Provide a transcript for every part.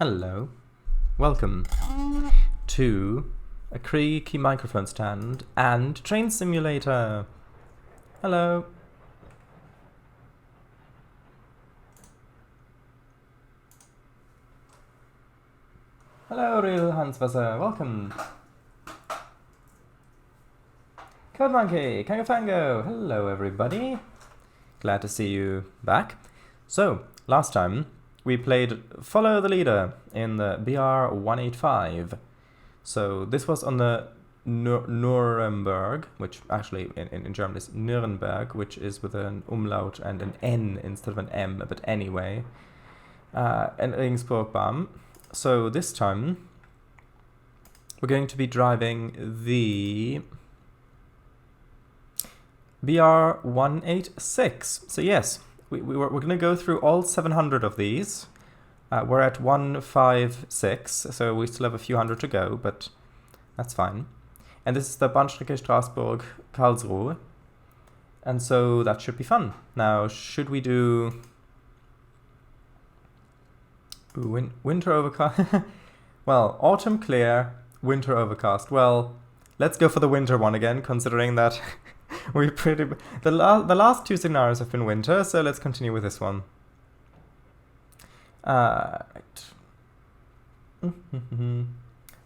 Hello, welcome to a creaky microphone stand and train simulator. Hello. Hello, real Hanswasser, welcome. Code Monkey, Kangafango, hello everybody. Glad to see you back. So, last time we played Follow the Leader in the BR185. So this was on the Nuremberg, which actually in German is Nuremberg, which is with an umlaut and an N instead of an M, but anyway. And Regensburg Bahn. So this time we're going to be driving the BR186. So yes, we're going to go through all 700 of these. We're at 156, so we still have a few hundred to go, but that's fine. And this is the Bahnstrecke Strasbourg, Karlsruhe. And so that should be fun. Now, should we do... winter overcast? Well, autumn clear, winter overcast. Well, let's go for the winter one again, considering that we the last two scenarios have been winter, so let's continue with this one. Right. The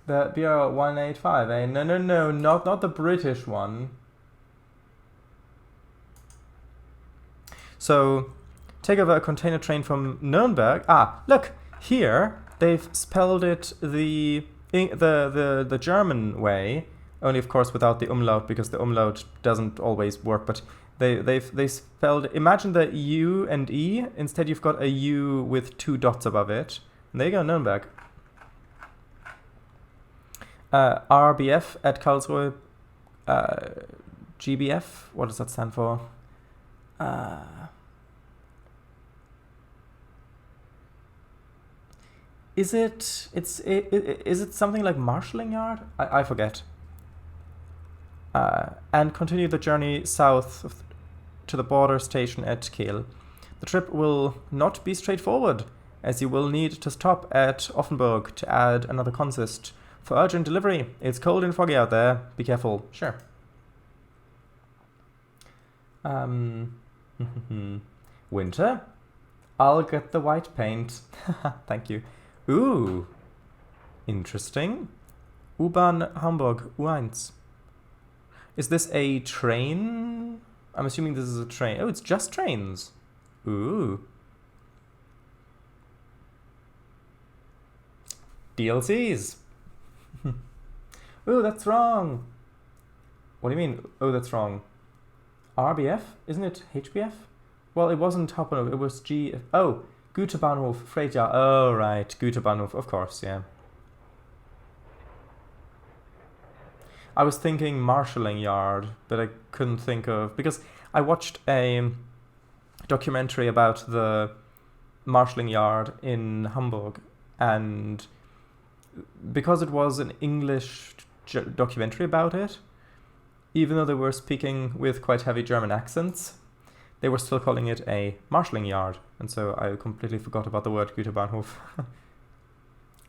BR185, eh? No, not the British one. So, take over a container train from Nuremberg. Ah, look, here they've spelled it the German way. Only, of course, without the umlaut, because the umlaut doesn't always work. But they spelled. Imagine the U and E. Instead, you've got a U with two dots above it. And there you go, Nuremberg. RBF at Karlsruhe. GBF. What does that stand for? Is it something like marshalling yard? I forget. And continue the journey south to the border station at Kiel. The trip will not be straightforward, as you will need to stop at Offenburg to add another consist for urgent delivery. It's cold and foggy out there. Be careful. Sure. Winter? I'll get the white paint. Thank you. Ooh. Interesting. U-Bahn Hamburg U1. Is this a train? I'm assuming this is a train. Oh, it's just trains. Ooh. DLCs. Ooh, that's wrong. What do you mean? Oh, that's wrong. RBF? Isn't it HBF? Well, it wasn't Hauptbahnhof. It was G... Oh, Güterbahnhof, Freijahr. Oh, right. Güterbahnhof, of course, yeah. I was thinking marshalling yard, but I couldn't think of... Because I watched a documentary about the marshalling yard in Hamburg, and because it was an English documentary about it, even though they were speaking with quite heavy German accents, they were still calling it a marshalling yard, and so I completely forgot about the word Güterbahnhof.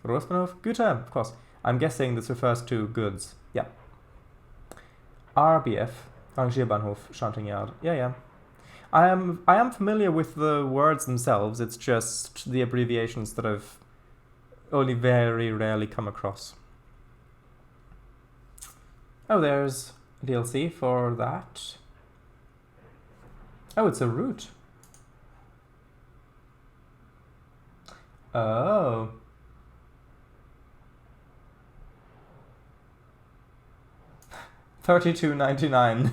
Großbahnhof? Güter, of course. I'm guessing this refers to goods. Yeah. RBF, Rangierbahnhof, shunting yard. Yeah. I am familiar with the words themselves. It's just the abbreviations that I've only very rarely come across. Oh, there's a DLC for that. Oh, it's a route. Oh. $32.99.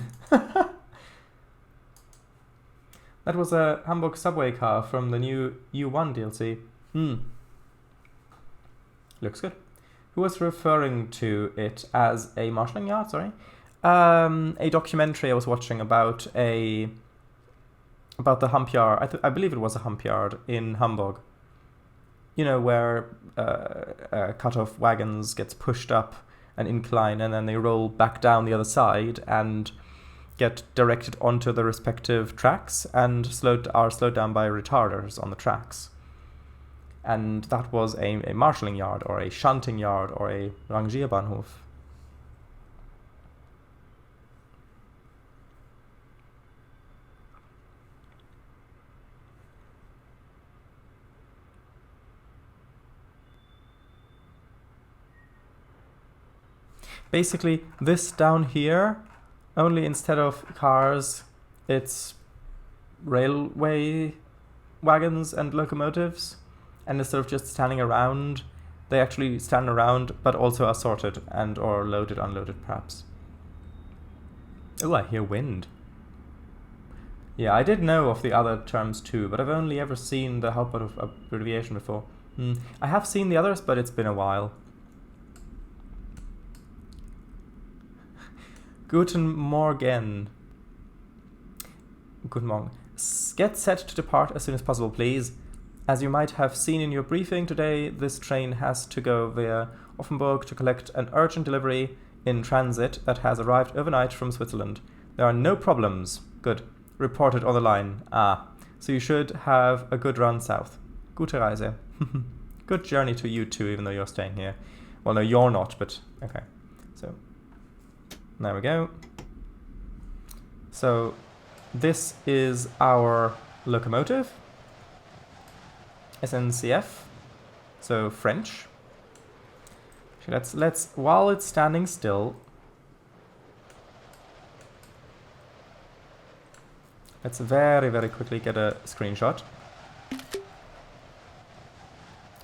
That was a Hamburg subway car from the new U1 DLC. Looks good. Who was referring to it as a marshalling yard? Sorry. A documentary I was watching about the hump yard. I believe it was a hump yard in Hamburg. You know, where cut-off wagons gets pushed up an incline and then they roll back down the other side and get directed onto the respective tracks and are slowed down by retarders on the tracks. and that was a marshalling yard or a shunting yard or a Rangierbahnhof. Basically, this down here, only instead of cars, it's railway wagons and locomotives, and instead of just standing around, they actually stand around, but also are sorted and or loaded, unloaded, perhaps. Oh, I hear wind. Yeah, I did know of the other terms too, but I've only ever seen the Hauptbahnhof abbreviation before. I have seen the others, but it's been a while. Guten Morgen. Guten Morgen. Get set to depart as soon as possible, please. As you might have seen in your briefing today, this train has to go via Offenburg to collect an urgent delivery in transit that has arrived overnight from Switzerland. There are no problems. Good. Reported on the line. Ah, so you should have a good run south. Gute Reise. Good journey to you too, even though you're staying here. Well, no, you're not, but okay. So, there we go. So, this is our locomotive. SNCF. So, French. Let's while it's standing still, let's very, very quickly get a screenshot.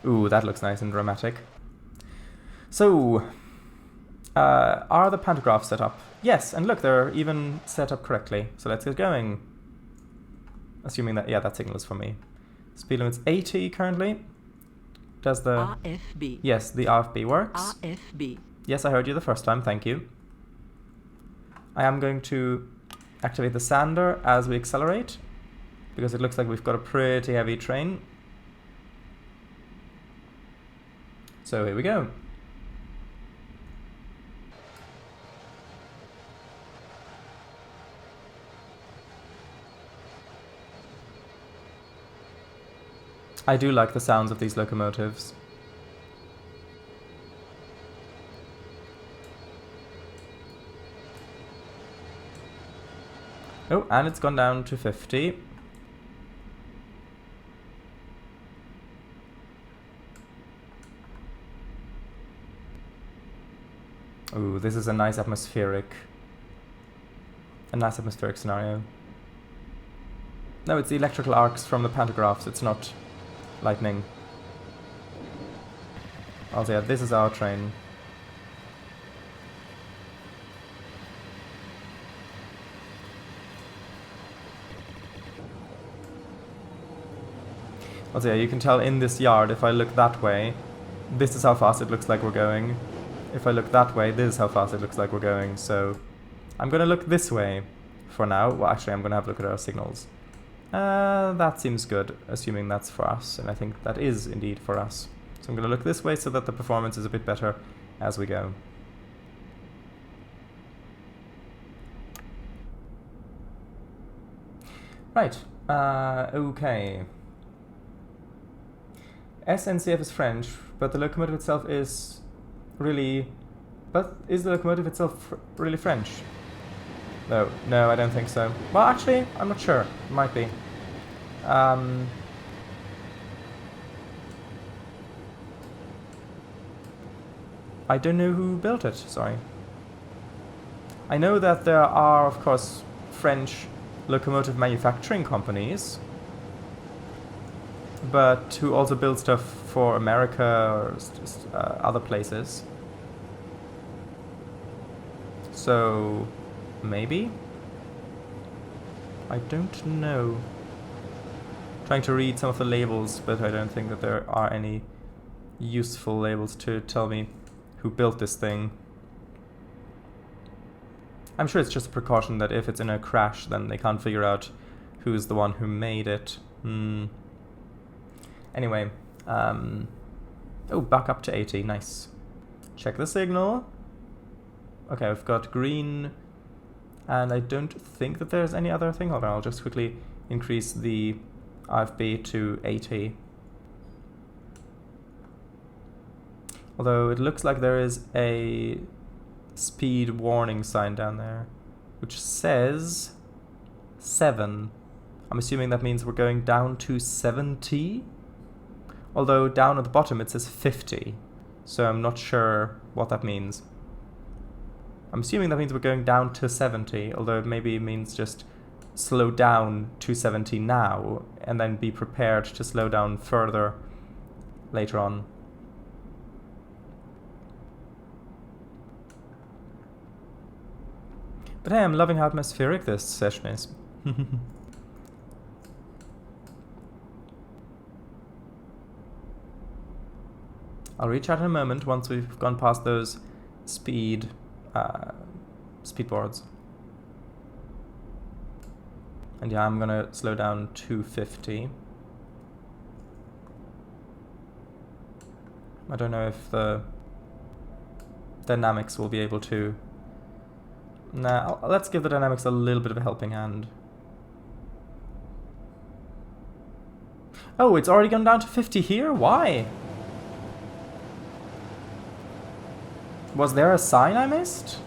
Ooh, that looks nice and dramatic. So, are the pantographs set up? Yes, and look, they're even set up correctly. So let's get going. Assuming that, yeah, that signal is for me. Speed limit's 80 currently. Does the... AFB. Yes, the AFB works. AFB. Yes, I heard you the first time, thank you. I am going to activate the sander as we accelerate, because it looks like we've got a pretty heavy train. So here we go. I do like the sounds of these locomotives. Oh, and it's gone down to 50. Ooh, this is a nice atmospheric scenario. No, it's the electrical arcs from the pantographs, it's not lightning. Also, yeah, this is our train. Also, yeah, you can tell in this yard, if I look that way, this is how fast it looks like we're going. If I look that way, this is how fast it looks like we're going. So, I'm gonna look this way for now. Well, actually, I'm gonna have a look at our signals. That seems good, assuming that's for us, and I think that is indeed for us. So I'm going to look this way so that the performance is a bit better as we go. Right, okay. SNCF is French, but the locomotive itself is really... But is the locomotive itself really French? No, I don't think so. Well, actually, I'm not sure. It might be. I don't know who built it, sorry. I know that there are, of course, French locomotive manufacturing companies, but who also build stuff for America or other places. So... maybe? I don't know. Trying to read some of the labels, but I don't think that there are any useful labels to tell me who built this thing. I'm sure it's just a precaution that if it's in a crash, then they can't figure out who's the one who made it. Anyway, oh, back up to 80, nice. Check the signal. Okay, we've got green... and I don't think that there's any other thing. Hold on, I'll just quickly increase the AFB to 80. Although it looks like there is a speed warning sign down there, which says 7. I'm assuming that means we're going down to 70. Although down at the bottom it says 50. So I'm not sure what that means. I'm assuming that means we're going down to 70, although maybe it means just slow down to 70 now and then be prepared to slow down further later on. But hey, I'm loving how atmospheric this session is. I'll reach out in a moment once we've gone past those speed boards. And yeah, I'm gonna slow down to 50. I don't know if the dynamics will be able to... Nah, let's give the dynamics a little bit of a helping hand. Oh, it's already gone down to 50 here? Why? Was there a sign I missed?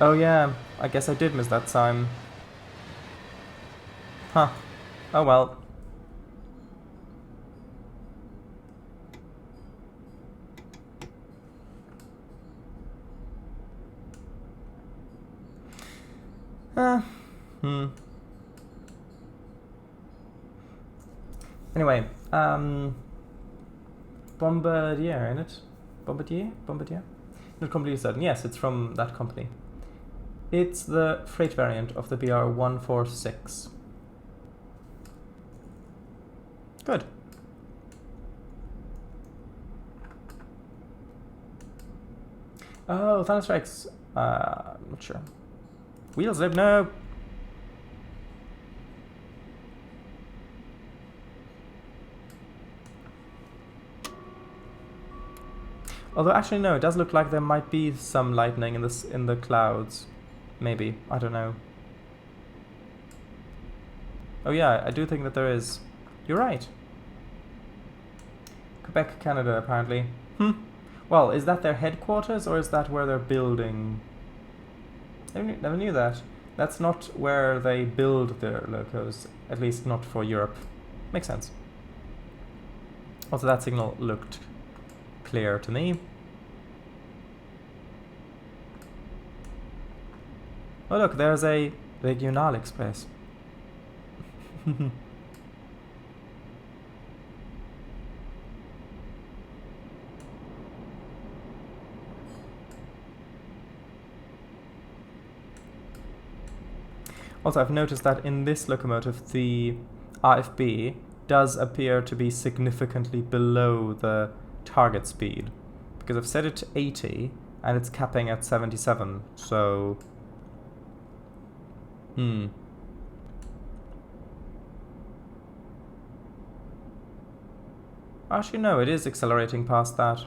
Oh yeah, I guess I did miss that sign. Huh. Oh well. Anyway, Bombardier, isn't it? Bombardier? Not completely certain. Yes, it's from that company. It's the freight variant of the BR186. Good. Oh, Thunder Strikes. I'm not sure. Wheel slip, no! Although actually no, it does look like there might be some lightning in the clouds. Maybe, I don't know. Oh yeah, I do think that there is. You're right. Quebec, Canada, apparently. Well, is that their headquarters or is that where they're building? Never knew that. That's not where they build their locos, at least not for Europe. Makes sense. Also, that signal looked clear to me. Oh look, there's a Regional Express. Also, I've noticed that in this locomotive, the RFB does appear to be significantly below the target speed, because I've set it to 80 and it's capping at 77, so... Actually, no, it is accelerating past that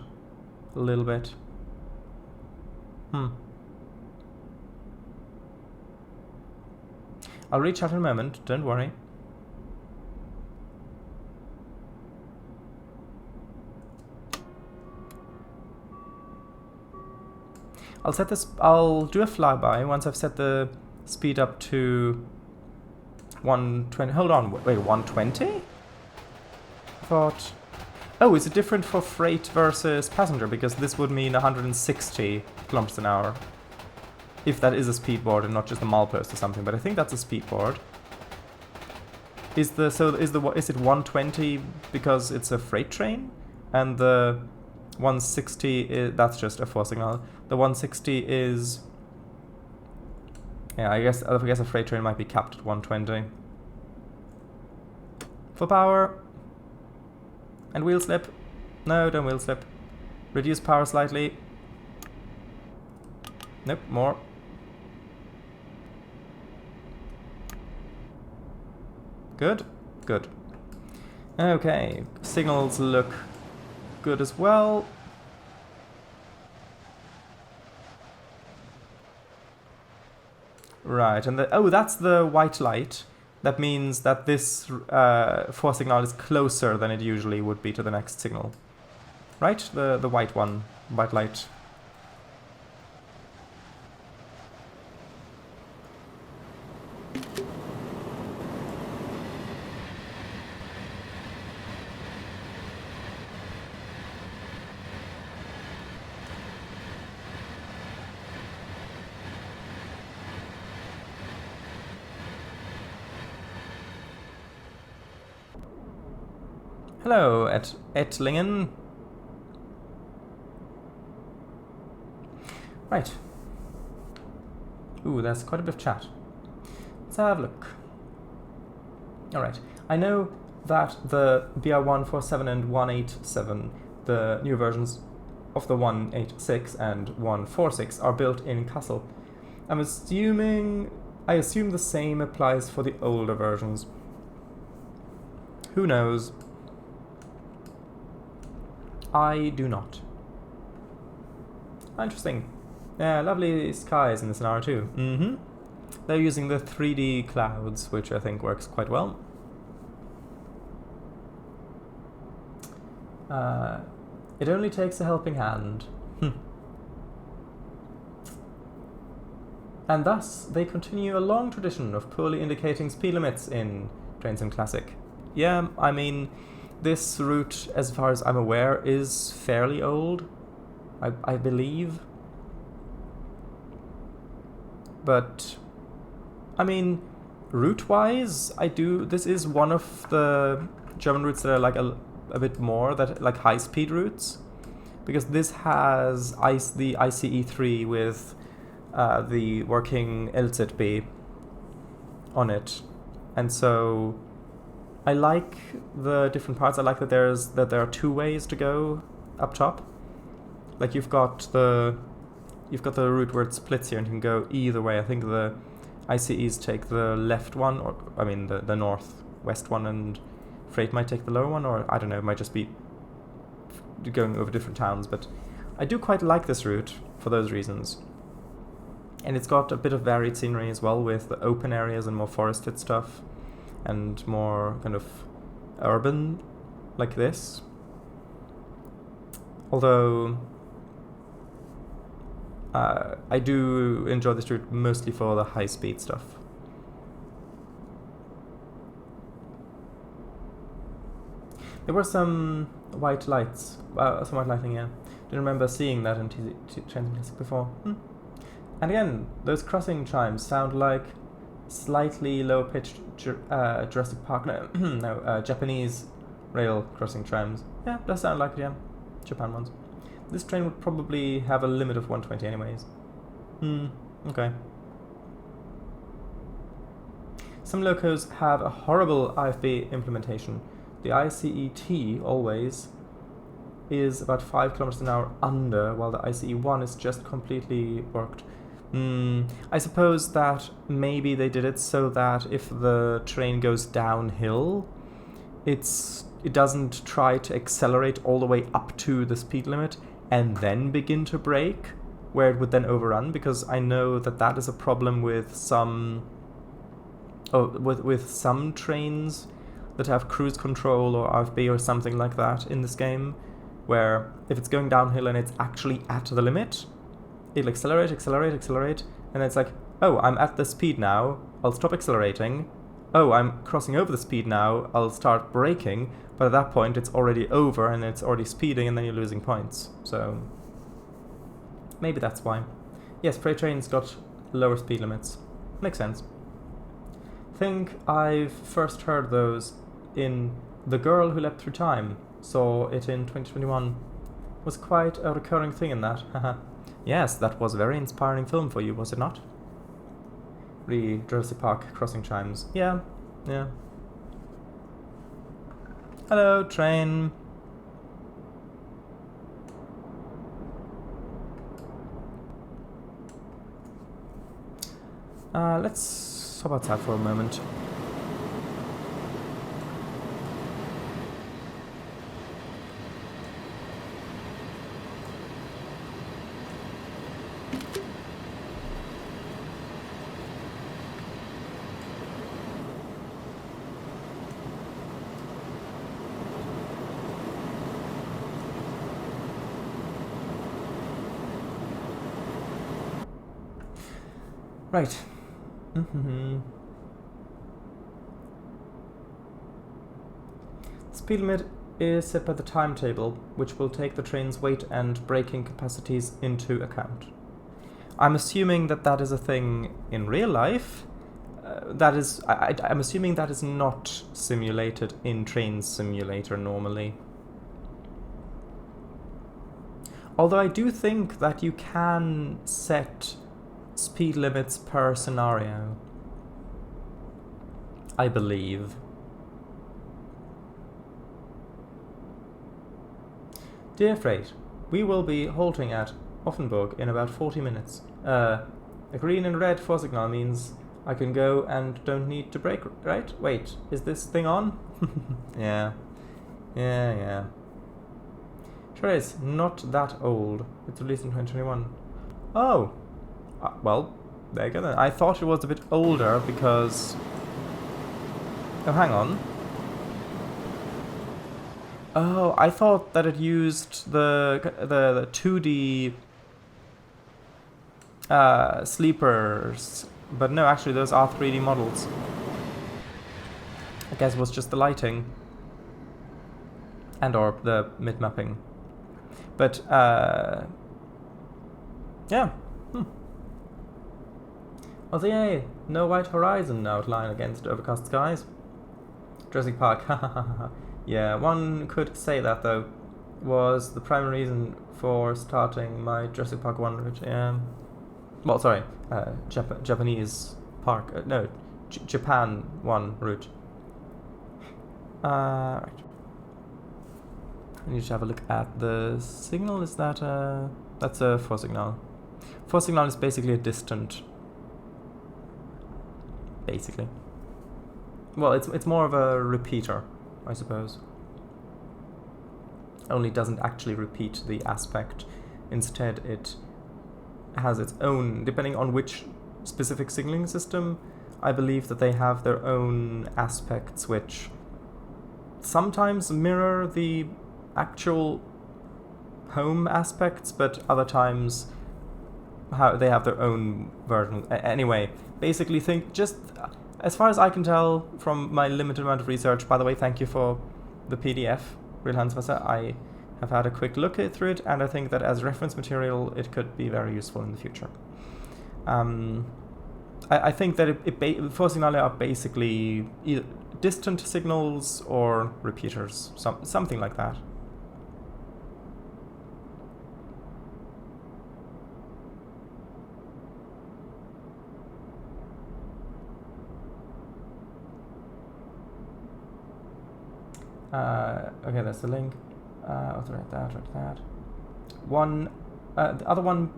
a little bit. I'll reach out in a moment, don't worry. I'll do a flyby once I've set the speed up to 120. Hold on, wait, 120? I thought... Oh, is it different for freight versus passenger? Because this would mean 160 kilometers an hour. If that is a speedboard and not just a milepost or something, but I think that's a speedboard. Is it 120 because it's a freight train, and the 160 that's just a 4 signal. The 160 is, yeah, I guess a freight train might be capped at 120. Full power. And wheel slip. No, don't wheel slip. Reduce power slightly. Nope, more. Good, good. Okay, signals look good as well. Right, and oh, that's the white light. That means that this 4 signal is closer than it usually would be to the next signal. Right? The white one, white light. Hello, Ettlingen. Right. Ooh, there's quite a bit of chat. Let's have a look. Alright. I know that the BR147 and 187, the new versions of the 186 and 146, are built in Kassel. I assume the same applies for the older versions. Who knows? I do not. Interesting. Yeah, lovely skies in this scenario too. Mm-hmm. They're using the 3D clouds, which I think works quite well. It only takes a helping hand. And thus, they continue a long tradition of poorly indicating speed limits in Train Sim Classic. Yeah, I mean, this route, as far as I'm aware, is fairly old, I believe. But, I mean, route-wise, this is one of the German routes that are like a bit more, that like high-speed routes. Because this has the ICE3 with the working LZB on it. And so I like the different parts. I like that there are 2 ways to go up top. Like you've got the route where it splits here, and you can go either way. I think the ICEs take the left one, or I mean the northwest one, and freight might take the lower one, or I don't know. It might just be going over different towns. But I do quite like this route for those reasons. And it's got a bit of varied scenery as well, with the open areas and more forested stuff, and more kind of urban, like this. Although I do enjoy this route mostly for the high-speed stuff. There were some white lights, some white lighting, yeah. Didn't remember seeing that in Train Sim Classic before. And again, those crossing chimes sound like slightly low-pitched Jurassic Park, Japanese rail crossing chimes. Yeah, does sound like it, yeah. Japan ones. This train would probably have a limit of 120 anyways. Okay. Some locos have a horrible IFB implementation. The ICET always is about 5 kilometers an hour under, while the ICE1 is just completely worked. I suppose that maybe they did it so that if the train goes downhill, it doesn't try to accelerate all the way up to the speed limit and then begin to brake, where it would then overrun, because I know that is a problem with some some trains that have cruise control or RFB or something like that in this game, where if it's going downhill and it's actually at the limit, it'll accelerate, and then it's like, oh, I'm at the speed now, I'll stop accelerating. Oh, I'm crossing over the speed now, I'll start braking, but at that point it's already over and it's already speeding, and then you're losing points. So maybe that's why. Yes, freight trains got lower speed limits. Makes sense. Think I've first heard those in The Girl Who Leapt Through Time. Saw it in 2021. Was quite a recurring thing in that. Yes, that was a very inspiring film for you, was it not? The Jurassic Park crossing chimes. Yeah. Hello, train. Let's hop outside for a moment. Right. Mm-hmm. Speed limit is set by the timetable, which will take the train's weight and braking capacities into account. I'm assuming that that is a thing in real life. I'm assuming that is not simulated in Train Simulator normally. Although I do think that you can set speed limits per scenario. I believe. Dear Freight, we will be halting at Offenburg in about 40 minutes. A green and red signal means I can go and don't need to brake, right? Wait, is this thing on? Yeah. Sure is, not that old. It's released in 2021. Oh! Well, there you go then. I thought it was a bit older because... Oh, hang on. Oh, I thought that it used the 2D sleepers, but no, actually those are 3D models. I guess it was just the lighting and or the mid-mapping. But yeah. Oh, yay! No white horizon outline against overcast skies. Jurassic Park. Yeah, one could say that though. Was the primary reason for starting my Jurassic Park 1 route. Well, sorry, Japanese Park. No, Japan 1 route. Right. I need to have a look at the signal. Is that that's a 4 signal. 4 signal is basically a distant. Basically. Well, it's more of a repeater, I suppose. Only doesn't actually repeat the aspect. Instead, it has its own, depending on which specific signaling system, I believe that they have their own aspects which sometimes mirror the actual home aspects, but other times they have their own version. Anyway, basically think just... As far as I can tell from my limited amount of research, by the way, thank you for the PDF, Real Hanswasser. I have had a quick look through it, and I think that as reference material, it could be very useful in the future. I think that 4 signale are basically either distant signals or repeaters, something like that. Okay, that's the link. Write that. The other one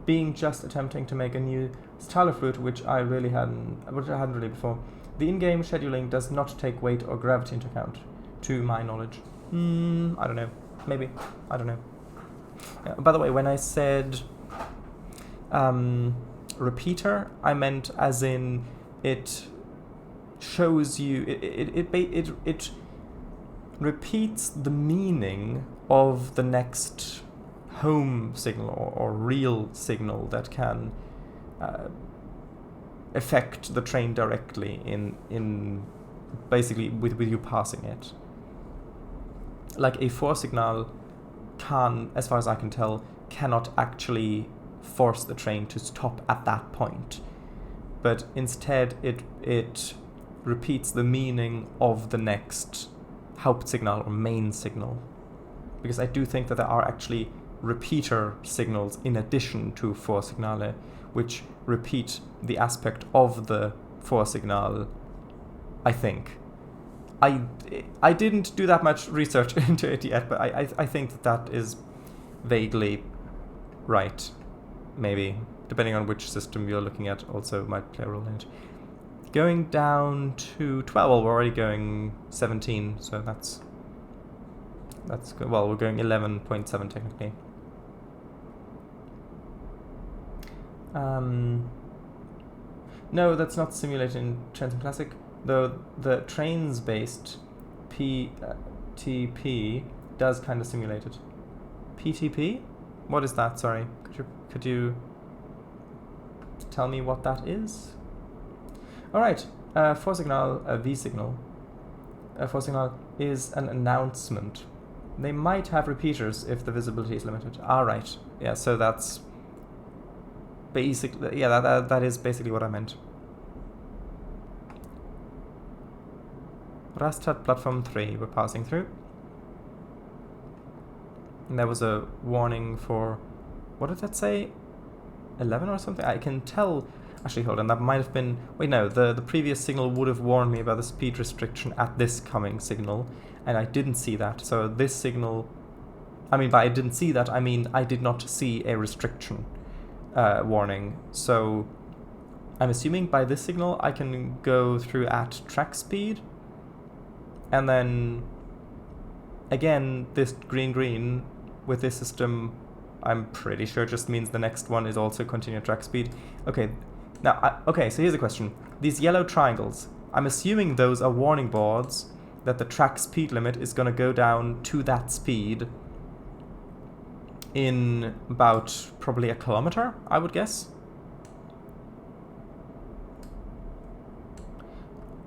being just attempting to make a new style of route, which I hadn't really before. The in-game scheduling does not take weight or gravity into account, to my knowledge. I don't know. Maybe. I don't know. By the way, when I said repeater, I meant as in it shows you it repeats the meaning of the next home signal or real signal that can affect the train directly in basically with you passing it. Like a 4 signal can, as far as I can tell, cannot actually force the train to stop at that point, but instead it repeats the meaning of the next Hauptsignal or main signal, because I do think that there are actually repeater signals in addition to 4 signale, which repeat the aspect of the 4 signal. I think I didn't do that much research into it yet, but I think that is vaguely right. Maybe depending on which system you're looking at, also might play a role in it. Going down to 12, well, we're already going 17, so that's good. Well, we're going 11.7 technically. No, that's not simulated in Trains and Classic, though the trains-based PTP does kind of simulate it. PTP? What is that? Sorry, could you? tell me what that is. Alright, for signal, V signal. For signal is an announcement. They might have repeaters if the visibility is limited. Alright, yeah, so that's basically, yeah, that is basically what I meant. Rastad platform 3, we're passing through. And there was a warning for, what did that say? 11 or something? I can tell. Actually, hold on, that might have been... Wait, no, the previous signal would have warned me about the speed restriction at this coming signal, and I didn't see that. So this signal... I mean, by I didn't see that, I mean I did not see a restriction warning. So I'm assuming by this signal I can go through at track speed, and then, again, this green with this system, I'm pretty sure just means the next one is also continued track speed. Okay, now, okay, so here's the question. These yellow triangles, I'm assuming those are warning boards that the track speed limit is going to go down to that speed in about probably a kilometer, I would guess.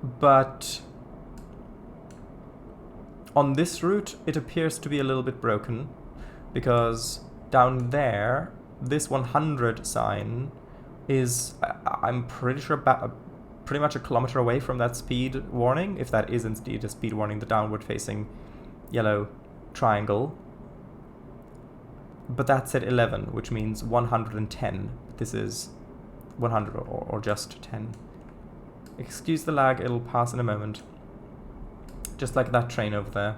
But on this route, it appears to be a little bit broken, because down there, this 100 sign is, I'm pretty sure, pretty much a kilometer away from that speed warning, if that is indeed a speed warning, the downward-facing yellow triangle. But that's at 11, which means 110. This is 100 or just 10. Excuse the lag, it'll pass in a moment. Just like that train over there.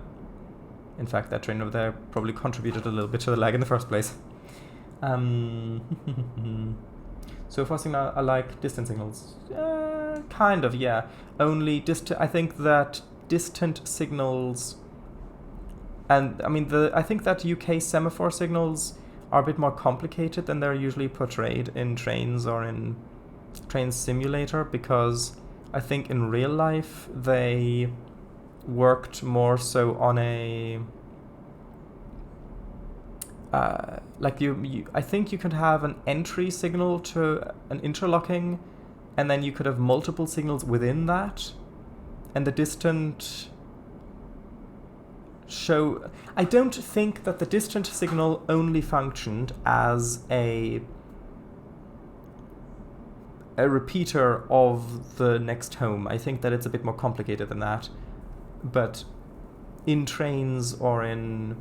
In fact, that train over there probably contributed a little bit to the lag in the first place. So for signal, I like distant signals. Kind of, yeah. Only I think that distant signals, and I mean I think that UK semaphore signals are a bit more complicated than they're usually portrayed in trains or in Train Simulator, because I think in real life they worked more so on a like I think you could have an entry signal to an interlocking, and then you could have multiple signals within that, and the distant show... I don't think that the distant signal only functioned as a repeater of the next home. I think that it's a bit more complicated than that. But in trains or in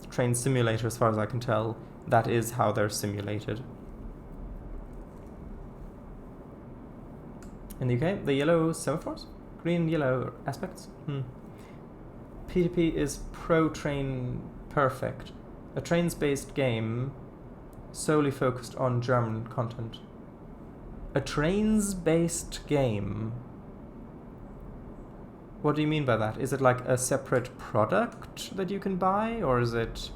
Train Simulator, as far as I can tell, that is how they're simulated. In the UK, the yellow semaphores? Green, yellow aspects? PTP is pro-train perfect. A trains-based game solely focused on German content. A trains-based game? What do you mean by that? Is it like a separate product that you can buy? Or is it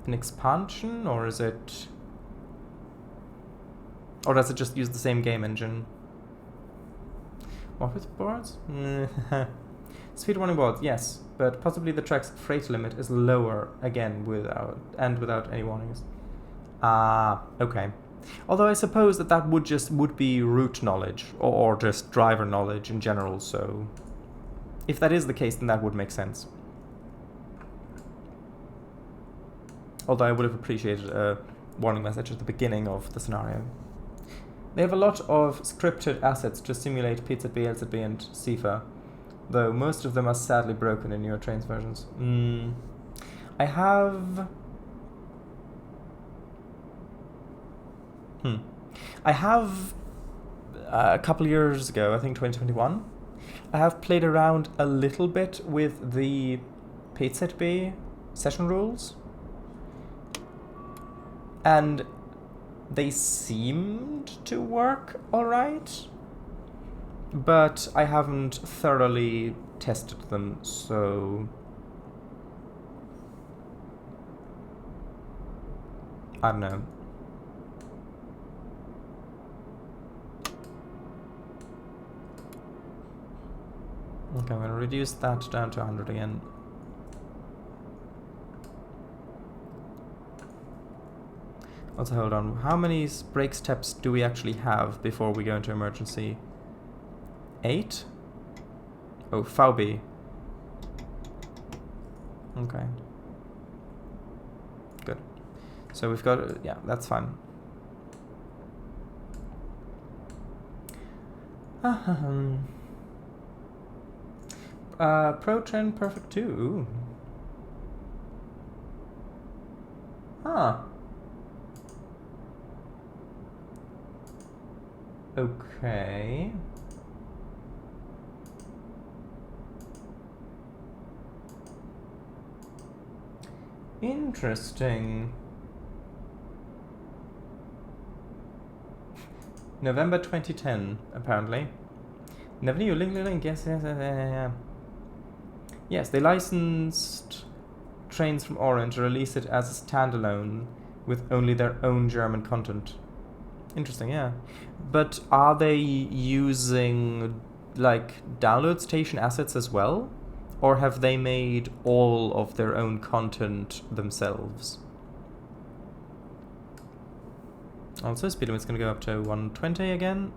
an expansion? Or is it... Or does it just use the same game engine? Office boards? Speed warning boards, yes. But possibly the track's freight limit is lower, again, without any warnings. Okay. Although I suppose that would be route knowledge, or just driver knowledge in general, so... If that is the case, then that would make sense. Although I would have appreciated a warning message at the beginning of the scenario. They have a lot of scripted assets to simulate PZB, LZB, and CIFA, though most of them are sadly broken in newer trains versions. I have... a couple years ago, I think 2021, I have played around a little bit with the PZB session rules, and they seemed to work alright, but I haven't thoroughly tested them, so I don't know. Okay, I'm going to reduce that down to 100 again. Also, hold on. How many brake steps do we actually have before we go into emergency? 8? Oh, VB. Okay. Good. So we've got... yeah, that's fine. Pro Trend Perfect 2. Ooh. Huh. Okay. Interesting. November 2010, apparently. Never knew. Link. Yes. Yes, they licensed Trains from Orange to release it as a standalone with only their own German content. Interesting, yeah. But are they using like download station assets as well? Or have they made all of their own content themselves? Also, speed limit's gonna go up to 120 again.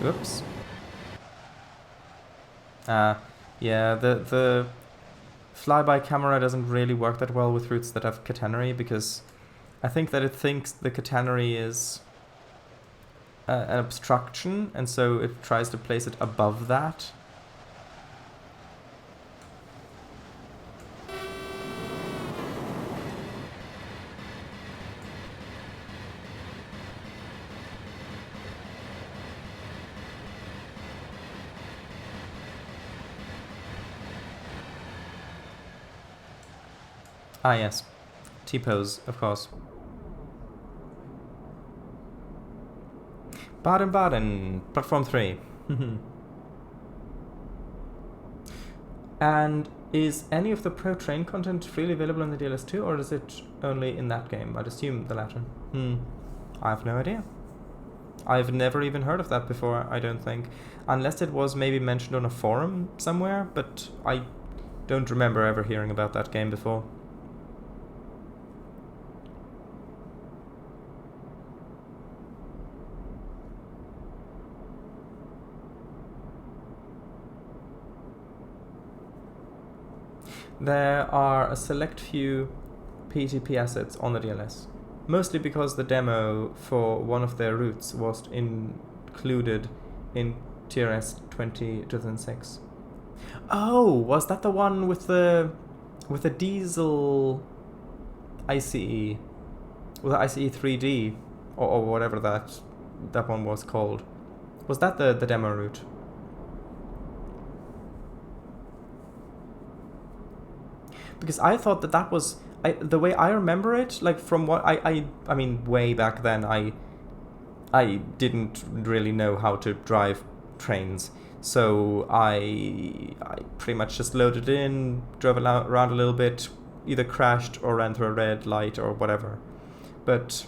Oops. Yeah, the flyby camera doesn't really work that well with routes that have catenary, because I think that it thinks the catenary is an obstruction, and so it tries to place it above that. Ah, yes. T-pose, of course. Baden-Baden, platform 3. And is any of the Pro Train content freely available in the DLS2, or is it only in that game? I'd assume the latter. I have no idea. I've never even heard of that before, I don't think. Unless it was maybe mentioned on a forum somewhere, but I don't remember ever hearing about that game before. There are a select few PTP assets on the DLS, mostly because the demo for one of their routes was included in TRS 2006. Oh, was that the one with the diesel ICE, with the ICE 3D, or whatever that one was called? Was that the demo route? Because I thought that was... the way I remember it, like from what I mean, way back then, I didn't really know how to drive trains. So I pretty much just loaded in, drove around a little bit, either crashed or ran through a red light or whatever. But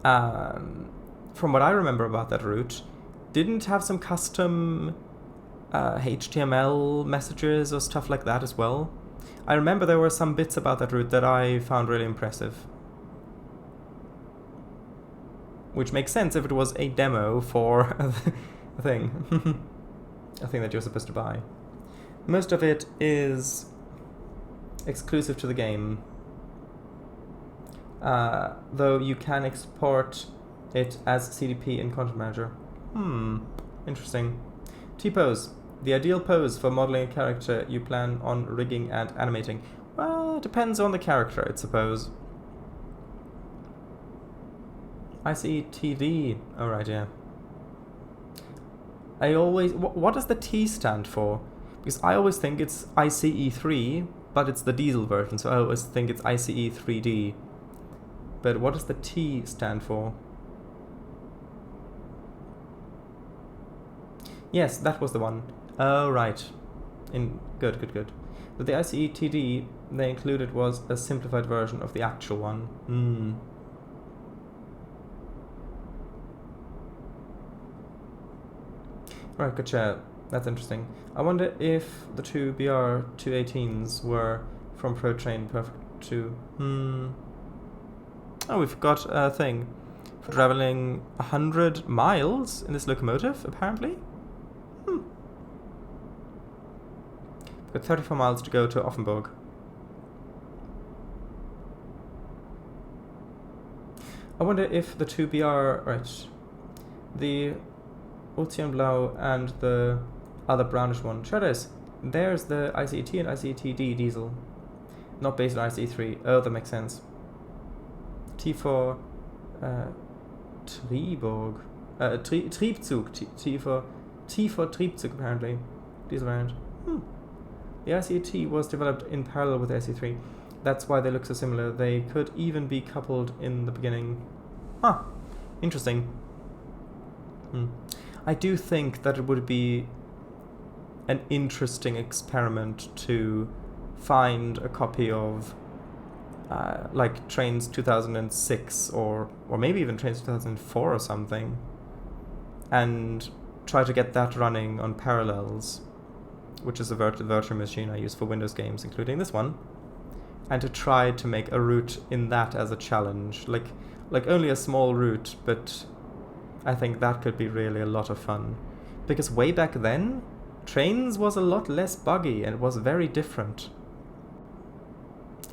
from what I remember about that route, didn't have some custom HTML messages or stuff like that as well. I remember there were some bits about that route that I found really impressive. Which makes sense if it was a demo for a thing. A thing that you're supposed to buy. Most of it is exclusive to the game. Though you can export it as CDP in Content Manager. Interesting. T-pose. The ideal pose for modeling a character you plan on rigging and animating. Well, it depends on the character, I suppose. ICE-TD. Oh, right, yeah. I always... What does the T stand for? Because I always think it's ICE3, but it's the diesel version, so I always think it's ICE3D. But what does the T stand for? Yes, that was the one. Oh, right. Good. But the ICE-TD they included was a simplified version of the actual one. Right, gotcha. That's interesting. I wonder if the two BR218s were from ProTrain Perfect 2. Oh, we've got a thing for traveling 100 miles in this locomotive, apparently. We've got 34 miles to go to Offenburg. I wonder if the two the Ozeanblau and the other brownish one. Sure it is. There's the ICET and ICET-D diesel. Not based on ICE3. Oh, that makes sense. T for Triebzug. T for Triebzug, apparently. Diesel variant. The ICET was developed in parallel with the ICE3. That's why they look so similar. They could even be coupled in the beginning. Interesting. I do think that it would be an interesting experiment to find a copy of like Trains 2006 or maybe even Trains 2004 or something, and try to get that running on Parallels, which is a virtual machine I use for Windows games, including this one, and to try to make a route in that as a challenge, like only a small route, but I think that could be really a lot of fun, because way back then Trains was a lot less buggy and it was very different.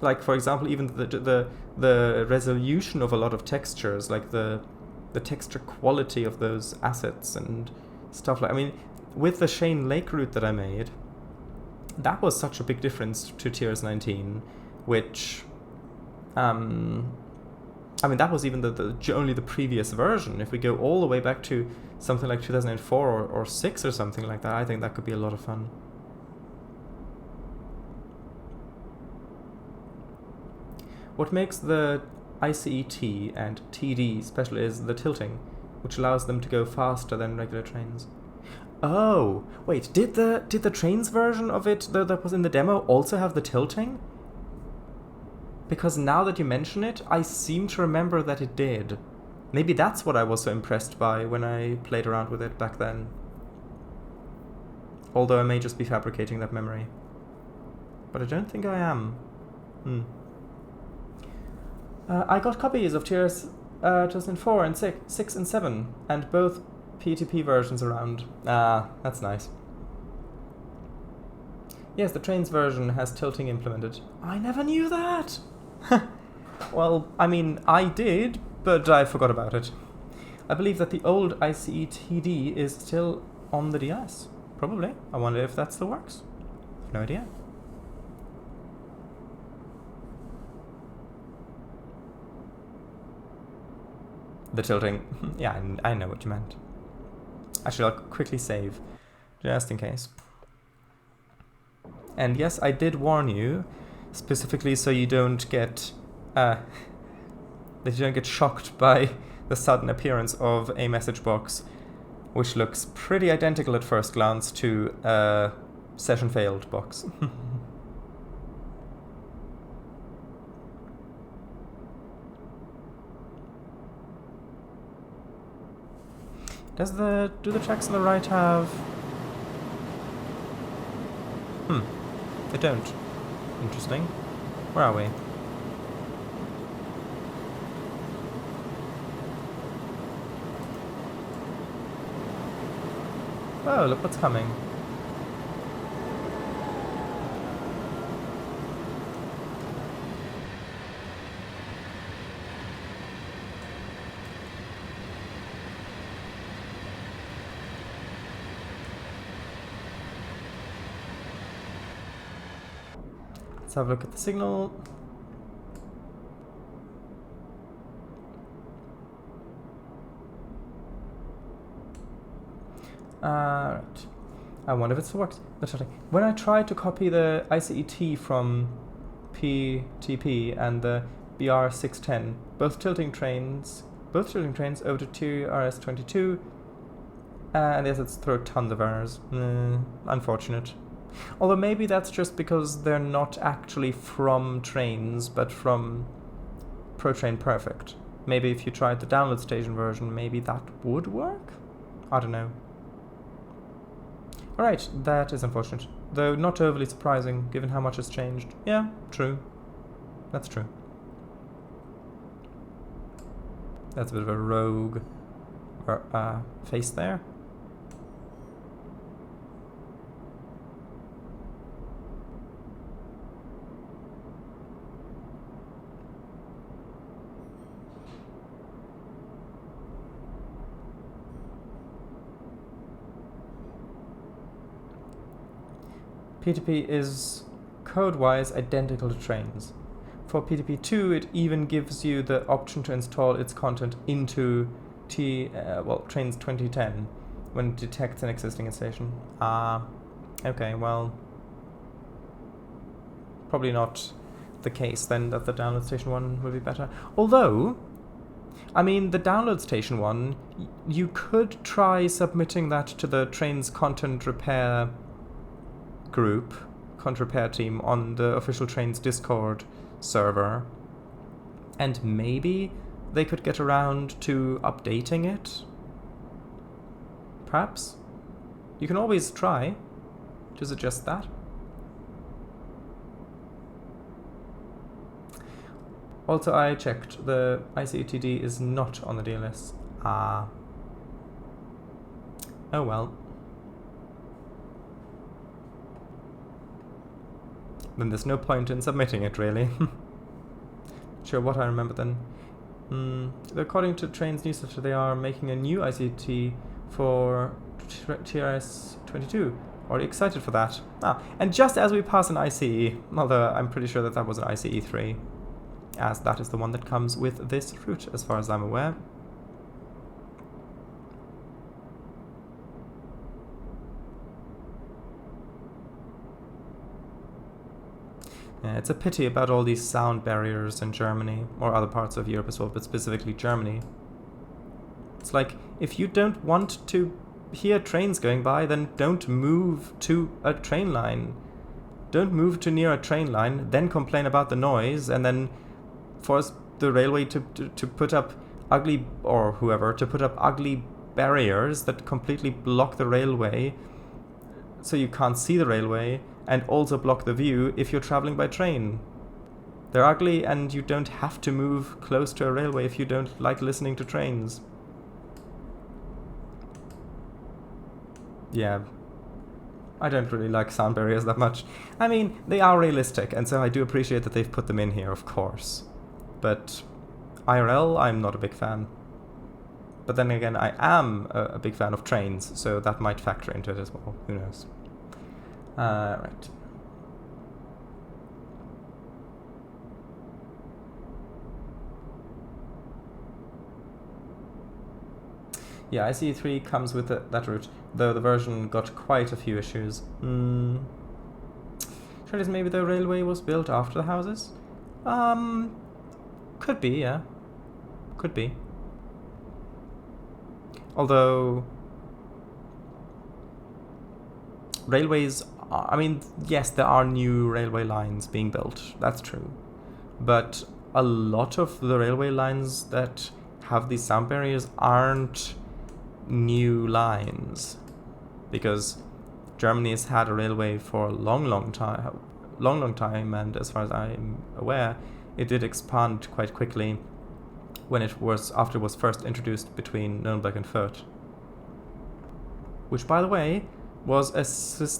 Like, for example, even the resolution of a lot of textures, like the texture quality of those assets and stuff like. I mean, with the Shane Lake route that I made, that was such a big difference to TRS-19, which, I mean, that was even only the previous version. If we go all the way back to something like 2004 or 6 or something like that, I think that could be a lot of fun. What makes the ICET and TD special is the tilting, which allows them to go faster than regular trains. Oh, wait, did the Trains version of it that was in the demo also have the tilting? Because now that you mention it, I seem to remember that it did. Maybe that's what I was so impressed by when I played around with it back then. Although I may just be fabricating that memory. But I don't think I am. I got copies of TRS 2004 and 6 and 7, and both PTP versions around. That's nice. Yes, the Trains version has tilting implemented. I never knew that! Well, I mean, I did, but I forgot about it. I believe that the old ICET-D is still on the DS. Probably. I wonder if that still works. No idea. The tilting. Yeah, I know what you meant. Actually, I'll quickly save, just in case. And yes, I did warn you, specifically so you don't get that you don't get shocked by the sudden appearance of a message box, which looks pretty identical at first glance to a session failed box. Do the tracks on the right have... They don't. Interesting. Where are we? Oh, look what's coming. Let's have a look at the signal. Right. I wonder if it still works. When I tried to copy the ICET from PTP and the BR610, both tilting trains over to TRS-22, and yes, it's through tons of errors. Unfortunate. Although maybe that's just because they're not actually from Trains, but from ProTrain Perfect. Maybe if you tried the download station version, maybe that would work? I don't know. Alright, that is unfortunate. Though not overly surprising, given how much has changed. Yeah, true. That's true. That's a bit of a rogue face there. P2P is code-wise identical to trains. For PTP2, it even gives you the option to install its content into Trains 2010 when it detects an existing station. Okay, well, probably not the case then that the download station one would be better. Although, I mean, the download station one, you could try submitting that to the Trains content repair group, content repair team on the official Trains Discord server, and maybe they could get around to updating it. Perhaps. You can always try to suggest that. Also, I checked, the ICTD is not on the DLS. Oh well. Then there's no point in submitting it, really. Sure, what I remember then. According to Trains newsletter, they are making a new ICT for TRS-22. Already excited for that. And just as we pass an ICE, although I'm pretty sure that was an ICE 3, as that is the one that comes with this route, as far as I'm aware. Yeah, it's a pity about all these sound barriers in Germany, or other parts of Europe as well, but specifically Germany. It's like, if you don't want to hear trains going by, then don't move to a train line. Don't move to near a train line, then complain about the noise, and then force the railway to put up ugly, or whoever, to put up ugly barriers that completely block the railway, so you can't see the railway, and also block the view if you're traveling by train. They're ugly, and you don't have to move close to a railway if you don't like listening to trains. Yeah, I don't really like sound barriers that much. I mean, they are realistic, and so I do appreciate that they've put them in here, of course. But IRL, I'm not a big fan. But then again, I am a big fan of trains, so that might factor into it as well. Who knows? Right. Yeah, ICE3 comes with that route, though the version got quite a few issues. Surely maybe the railway was built after the houses? Could be, yeah. Could be. Although railways, I mean, yes, there are new railway lines being built, that's true. But a lot of the railway lines that have these sound barriers aren't new lines, because Germany has had a railway for a long time, and as far as I'm aware, it did expand quite quickly when after it was first introduced between Nuremberg and Fürth, which, by the way, was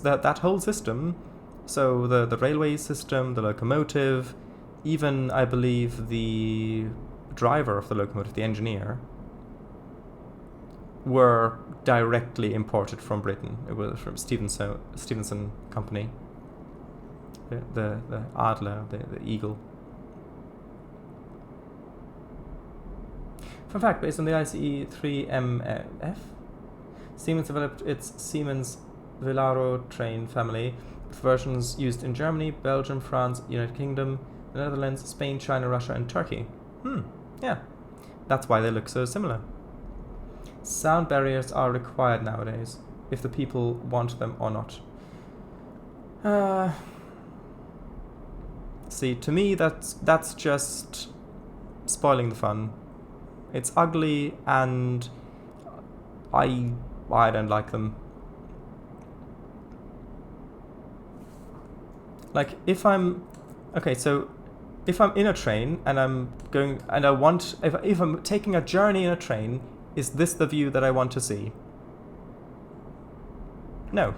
that whole system. So the railway system, the locomotive, even I believe the driver of the locomotive, the engineer, were directly imported from Britain. It was from Stevenson Company, the Adler, the eagle. Fun fact, based on the ICE3MF, Siemens developed its Siemens Velaro train family, with versions used in Germany, Belgium, France, United Kingdom, the Netherlands, Spain, China, Russia, and Turkey. Yeah, that's why they look so similar. Sound barriers are required nowadays, if the people want them or not. See, to me, that's just spoiling the fun. It's ugly, and I don't like them. Like, if I'm... Okay, so if I'm in a train and I'm going... And I want... If I'm taking a journey in a train, is this the view that I want to see? No.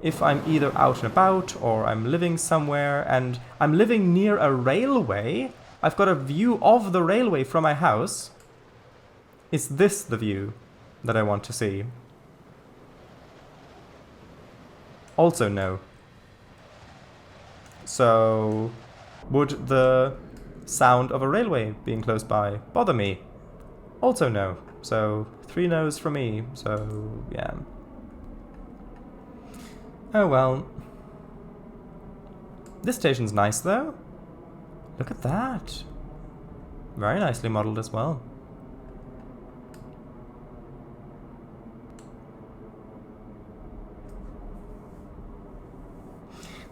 If I'm either out and about or I'm living somewhere and I'm living near a railway, I've got a view of the railway from my house, is this the view that I want to see? Also no. So, would the sound of a railway being close by bother me? Also no. So, 3 no's from me. So, yeah. Oh well. This station's nice though. Look at that. Very nicely modelled as well.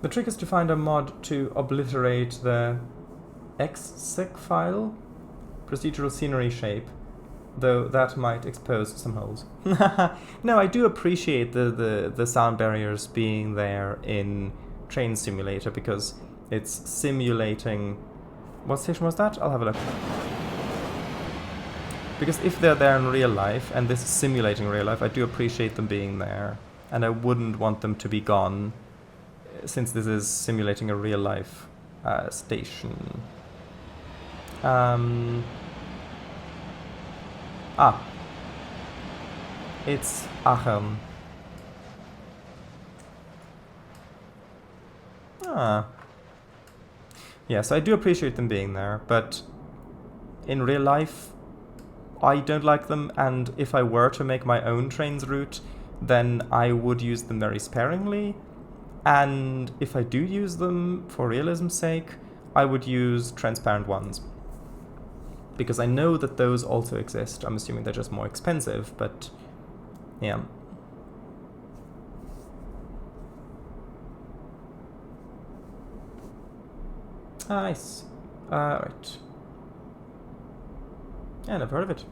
The trick is to find a mod to obliterate the exec file, procedural scenery shape, though that might expose some holes. No, I do appreciate the sound barriers being there in Train Simulator because it's simulating... What station was that? I'll have a look. Because if they're there in real life, and this is simulating real life, I do appreciate them being there. And I wouldn't want them to be gone, since this is simulating a real life station. It's Aachen. Yeah, so I do appreciate them being there, but in real life, I don't like them, and if I were to make my own trains route, then I would use them very sparingly, and if I do use them for realism's sake, I would use transparent ones. Because I know that those also exist. I'm assuming they're just more expensive, but yeah. Nice. Right. Yeah, never heard of it.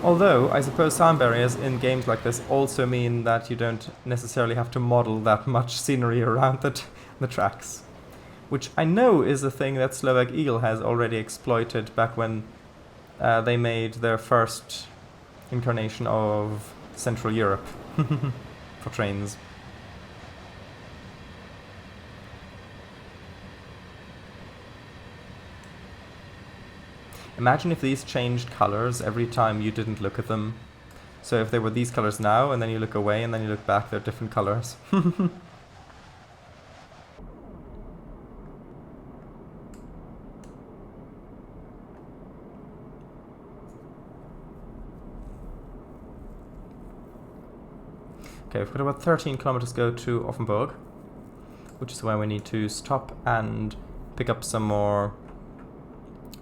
Although, I suppose sound barriers in games like this also mean that you don't necessarily have to model that much scenery around the tracks. Which I know is a thing that Slovak Eagle has already exploited back when they made their first incarnation of Central Europe for trains. Imagine if these changed colors every time you didn't look at them. So if they were these colors now, and then you look away, and then you look back, they're different colors. Okay, we've got about 13 kilometers to go to Offenburg, which is where we need to stop and pick up some more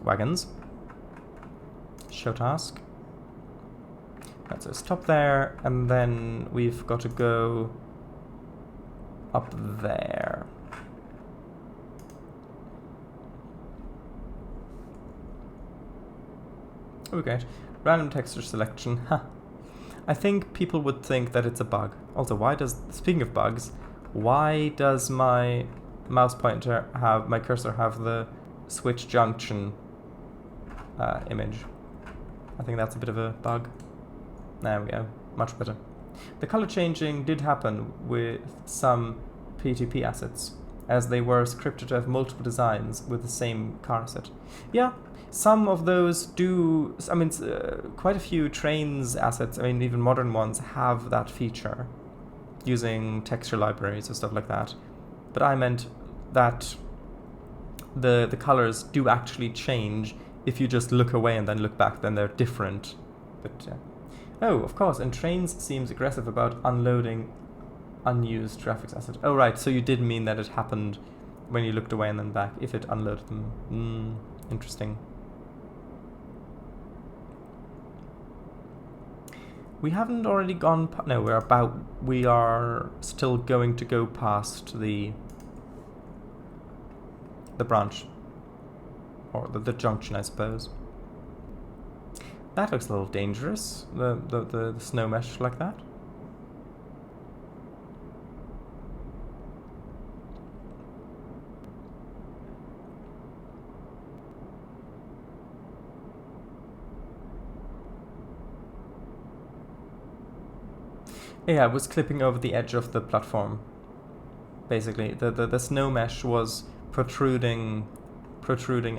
wagons. Show task. Right, so stop there, and then we've got to go up there. Okay, random texture selection. I think people would think that it's a bug. Also, speaking of bugs, why does my mouse pointer my cursor have the switch junction image? I think that's a bit of a bug. There we go, much better. The color changing did happen with some PTP assets, as they were scripted to have multiple designs with the same car asset. Yeah, some of those do, I mean, quite a few trains assets, I mean, even modern ones, have that feature, using texture libraries or stuff like that. But I meant that the colors do actually change. If you just look away and then look back, then they're different. But oh, of course, and trains seems aggressive about unloading unused graphics assets. Oh right, so you did mean that it happened when you looked away and then back, if it unloaded them. Interesting. We haven't already gone no, we are still going to go past the branch. Or the junction, I suppose. That looks a little dangerous, the snow mesh like that. Yeah, it was clipping over the edge of the platform. Basically, the snow mesh was protruding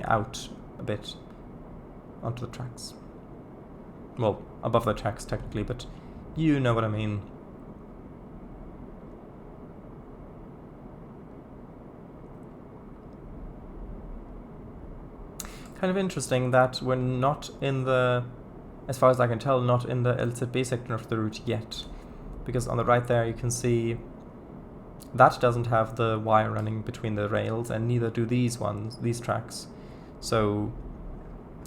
out a bit onto the tracks. Well, above the tracks technically, but you know what I mean. Kind of interesting that we're not in the, as far as I can tell, not in the LZB section of the route yet. Because on the right there you can see that doesn't have the wire running between the rails, and neither do these tracks. So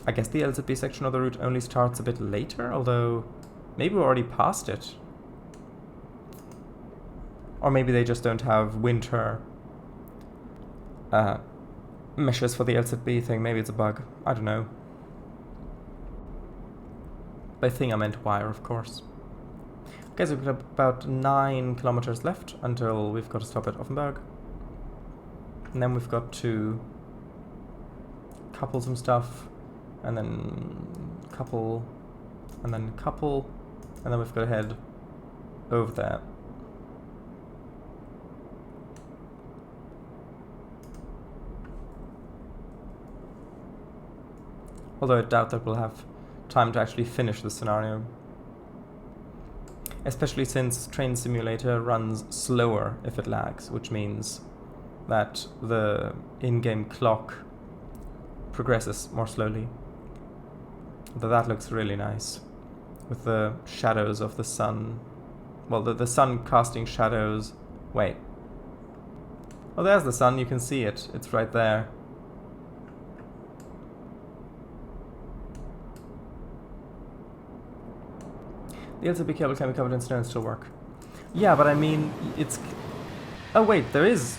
I guess the LZB section of the route only starts a bit later, although maybe we're already past it. Or maybe they just don't have winter meshes for the LZB thing. Maybe it's a bug. I don't know. By thing I meant wire, of course. Okay, so we've got about 9 kilometers left until we've got to stop at Offenburg. And then we've got to couple some stuff, and then couple, and then couple, and then we've got to head over there. Although I doubt that we'll have time to actually finish the scenario. Especially since Train Simulator runs slower if it lags, which means that the in-game clock progresses more slowly. Although that looks really nice, with the shadows of the sun. Well, the sun casting shadows. Wait. Oh, there's the sun, you can see it. It's right there. The LCB cable can be covered in snow and still work. Yeah, but I mean, it's... Oh wait, there is...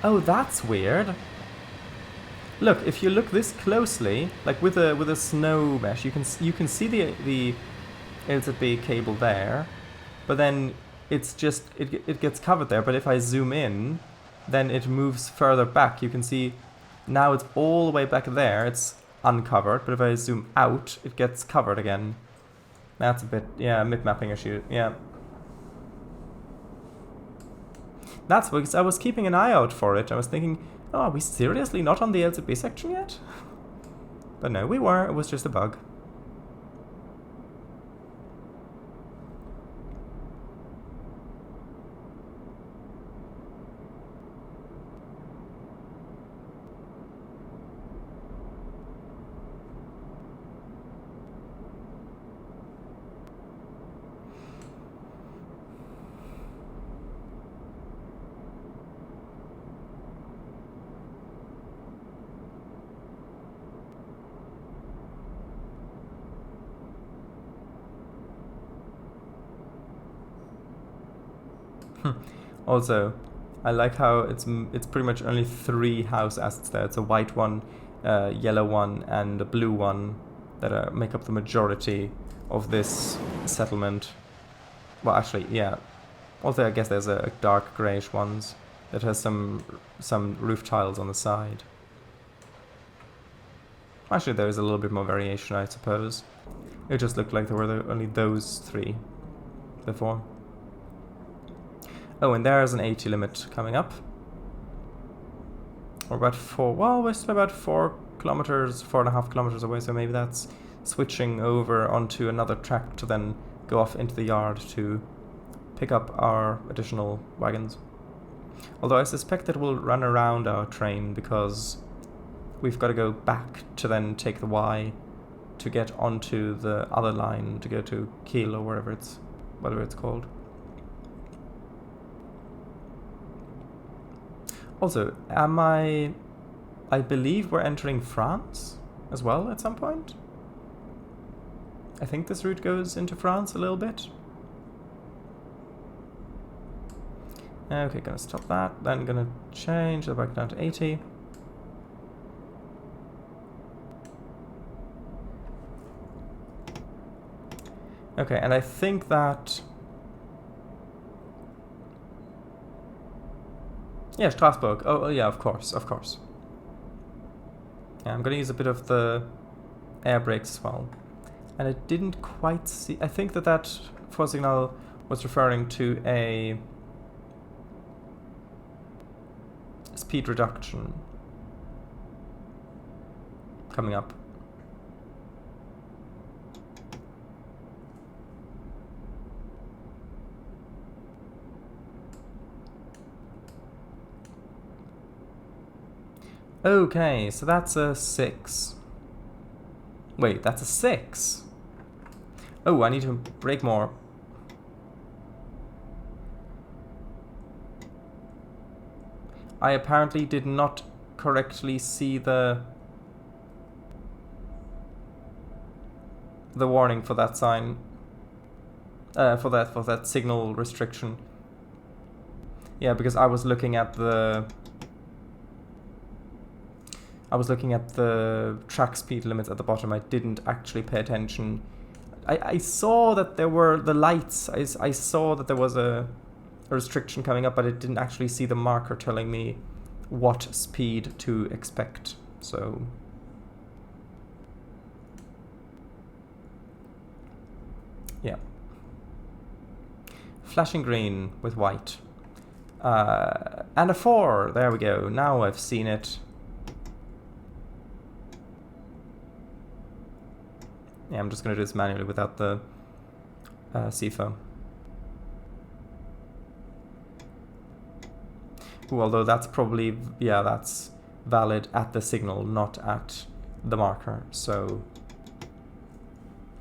Oh, that's weird. Look, if you look this closely, like with a snow mesh, you can see the LZB cable there, but then it's just it gets covered there. But if I zoom in, then it moves further back. You can see now it's all the way back there. It's uncovered, but if I zoom out, it gets covered again. That's a bit, yeah, mid-mapping issue, yeah. That's because I was keeping an eye out for it. I was thinking, oh, are we seriously not on the LZB section yet? But no, we were. It was just a bug. Also, I like how it's pretty much only 3 house assets there. It's a white one, yellow one, and a blue one that make up the majority of this settlement. Well, actually, yeah. Also, I guess there's a dark greyish ones that has some roof tiles on the side. Actually, there is a little bit more variation, I suppose. It just looked like there were only those 3 before. Oh, and there's an 80 limit coming up. We're about 4, well, we're still about 4 kilometers, 4.5 kilometers away, so maybe that's switching over onto another track to then go off into the yard to pick up our additional wagons. Although I suspect that we'll run around our train because we've got to go back to then take the Y to get onto the other line to go to Kiel or whatever it's called. Also, I believe we're entering France as well at some point. I think this route goes into France a little bit. Okay, gonna stop that, then gonna change the back down to 80. Okay, and I think that... Yeah, Strasbourg. Oh, yeah, of course. Yeah, I'm going to use a bit of the air brakes as well. And I didn't quite see... I think that 4 signal was referring to a speed reduction coming up. Okay, so that's a 6. Wait, that's a 6. Oh, I need to brake more. I apparently did not correctly see the warning for that sign. For that signal restriction. Yeah, because I was looking at the track speed limits at the bottom. I didn't actually pay attention. I saw that there were the lights. I saw that there was a restriction coming up, but I didn't actually see the marker telling me what speed to expect. So yeah. Flashing green with white. And a 4. There we go. Now I've seen it. Yeah, I'm just going to do this manually without the CFO. Although that's probably, yeah, that's valid at the signal, not at the marker. So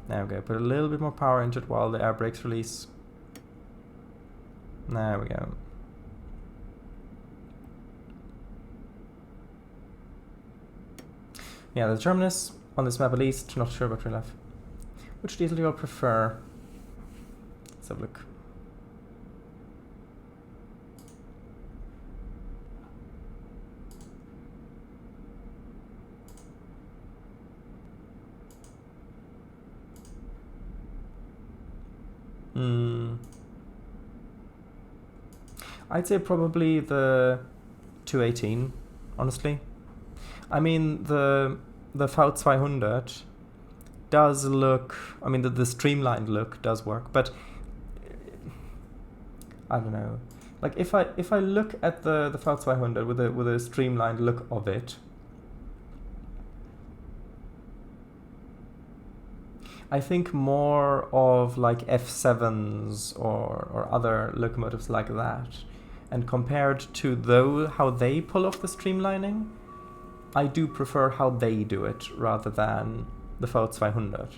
there we go. Put a little bit more power into it while the air brakes release. There we go. Yeah, the terminus on this map at least, not sure about real life. Which diesel do you all prefer? Let's have a look. I'd say probably the 218, honestly. I mean, the V200 does look, I mean, the streamlined look does work, but I don't know. Like if I look at the V200 with a streamlined look of it, I think more of like F7s or other locomotives like that, and compared to how they pull off the streamlining, I do prefer how they do it rather than the V200.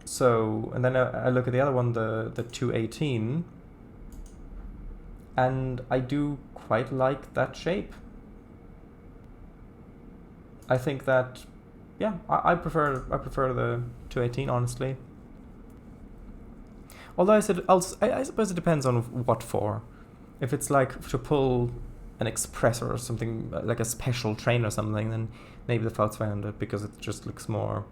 So, and then I look at the other one, the 218, and I do quite like that shape. I think that, yeah, I prefer the 218, honestly. Although I suppose it depends on what for. If it's like to pull an express or something, like a special train or something, then maybe the V200, because it just looks more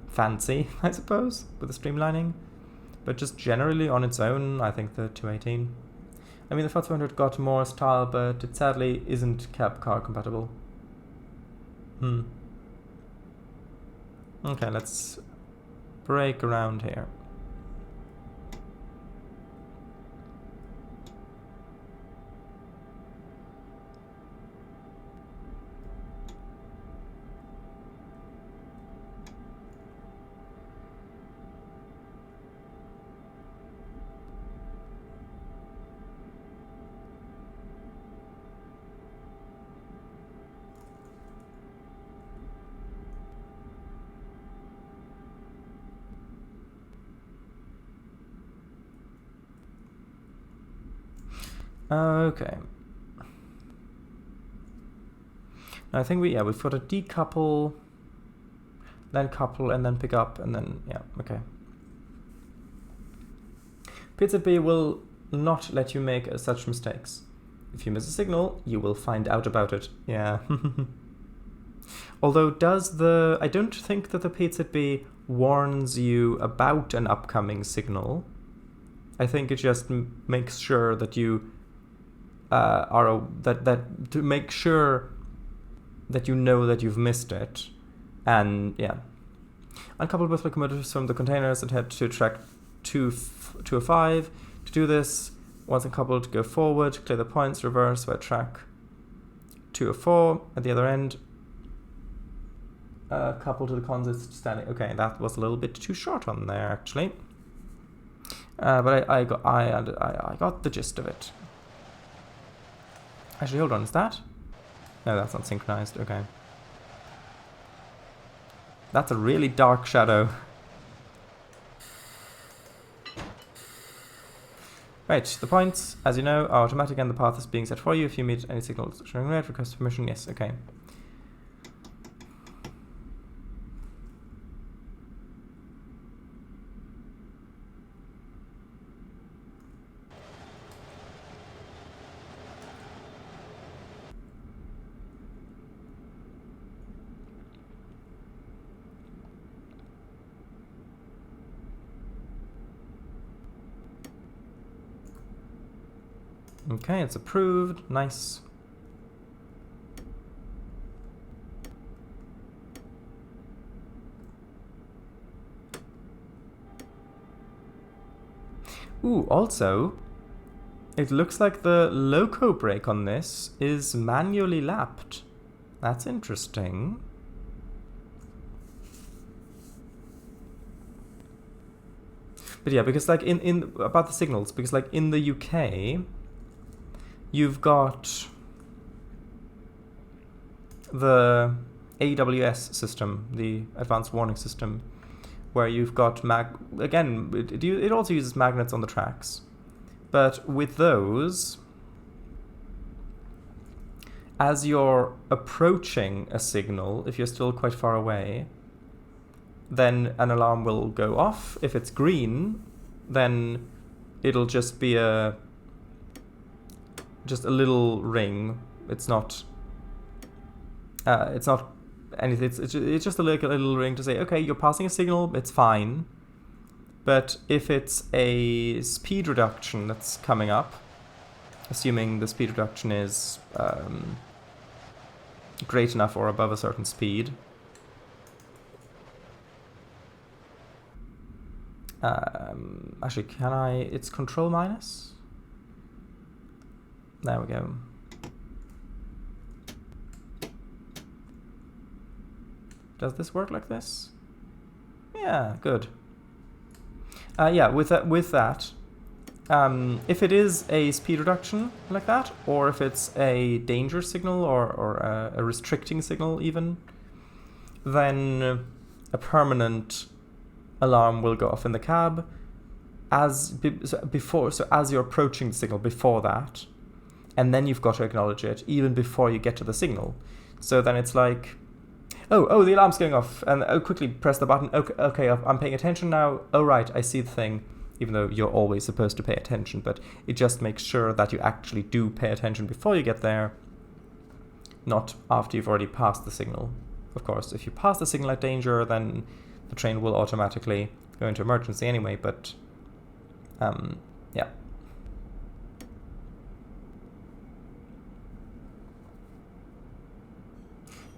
fancy, I suppose, with the streamlining. But just generally on its own, I think the 218. I mean, the V200 got more style, but it sadly isn't cab car compatible. Okay, let's brake around here. Okay. Now I think we've got to decouple, then couple, and then pick up, and then, yeah, okay. PZB will not let you make such mistakes. If you miss a signal, you will find out about it. Yeah. Although I don't think that the PZB warns you about an upcoming signal. I think it just makes sure that you to make sure that you know that you've missed it. And yeah, Uncouple both locomotives from the containers and head to track 205. To do this, once uncoupled, go forward, clear the points, reverse by track 204 at the other end. Couple to the consist standing. Okay, that was a little bit too short on there, actually. But I got the gist of it. Actually, hold on, is that? No, that's not synchronized. Okay. That's a really dark shadow. Right, the points, as you know, are automatic and the path is being set for you. If you meet any signals showing red, request permission. Yes, okay. Okay, it's approved. Nice. Ooh, also, it looks like the loco brake on this is manually lapped. That's interesting. But yeah, because like in about the signals, because like in the UK, you've got the AWS system, the advanced warning system, where you've got it also uses magnets on the tracks, but with those, as you're approaching a signal, if you're still quite far away, then an alarm will go off. If it's green, then it'll just be a little ring. It's not anything. It's just a little ring to say, okay, you're passing a signal. It's fine. But if it's a speed reduction that's coming up, assuming the speed reduction is great enough or above a certain speed, actually, can I? It's control minus. There we go. Does this work like this? Yeah, good. Yeah, with that, if it is a speed reduction like that, or if it's a danger signal or a restricting signal even, then a permanent alarm will go off in the cab as you're approaching the signal before that. And then you've got to acknowledge it even before you get to the signal. So then it's like, oh, the alarm's going off, and quickly press the button. Okay, I'm paying attention now. Oh, right, I see the thing, even though you're always supposed to pay attention, but it just makes sure that you actually do pay attention before you get there, not after you've already passed the signal. Of course, if you pass the signal at danger, then the train will automatically go into emergency anyway, but yeah.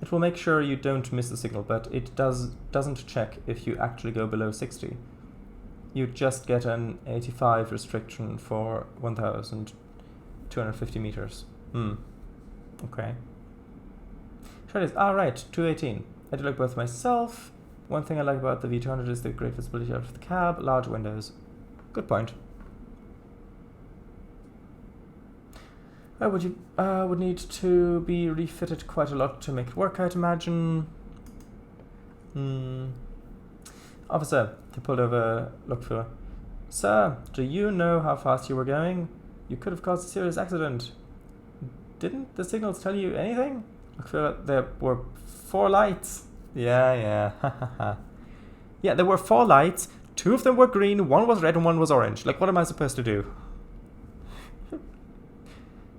It will make sure you don't miss the signal, but it doesn't check if you actually go below 60. You just get an 85 restriction for 1,250 meters. Okay. Sure it is. Right, 218. I do like both myself. One thing I like about the V200 is the great visibility out of the cab, large windows. Good point. Would need to be refitted quite a lot to make it work, I'd imagine. Officer, he pulled over Lokführer. Sir, do you know how fast you were going? You could have caused a serious accident. Didn't the signals tell you anything? Lokführer, there were 4 lights. Yeah. Yeah, there were 4 lights. 2 of them were green, 1 was red and 1 was orange. Like, what am I supposed to do?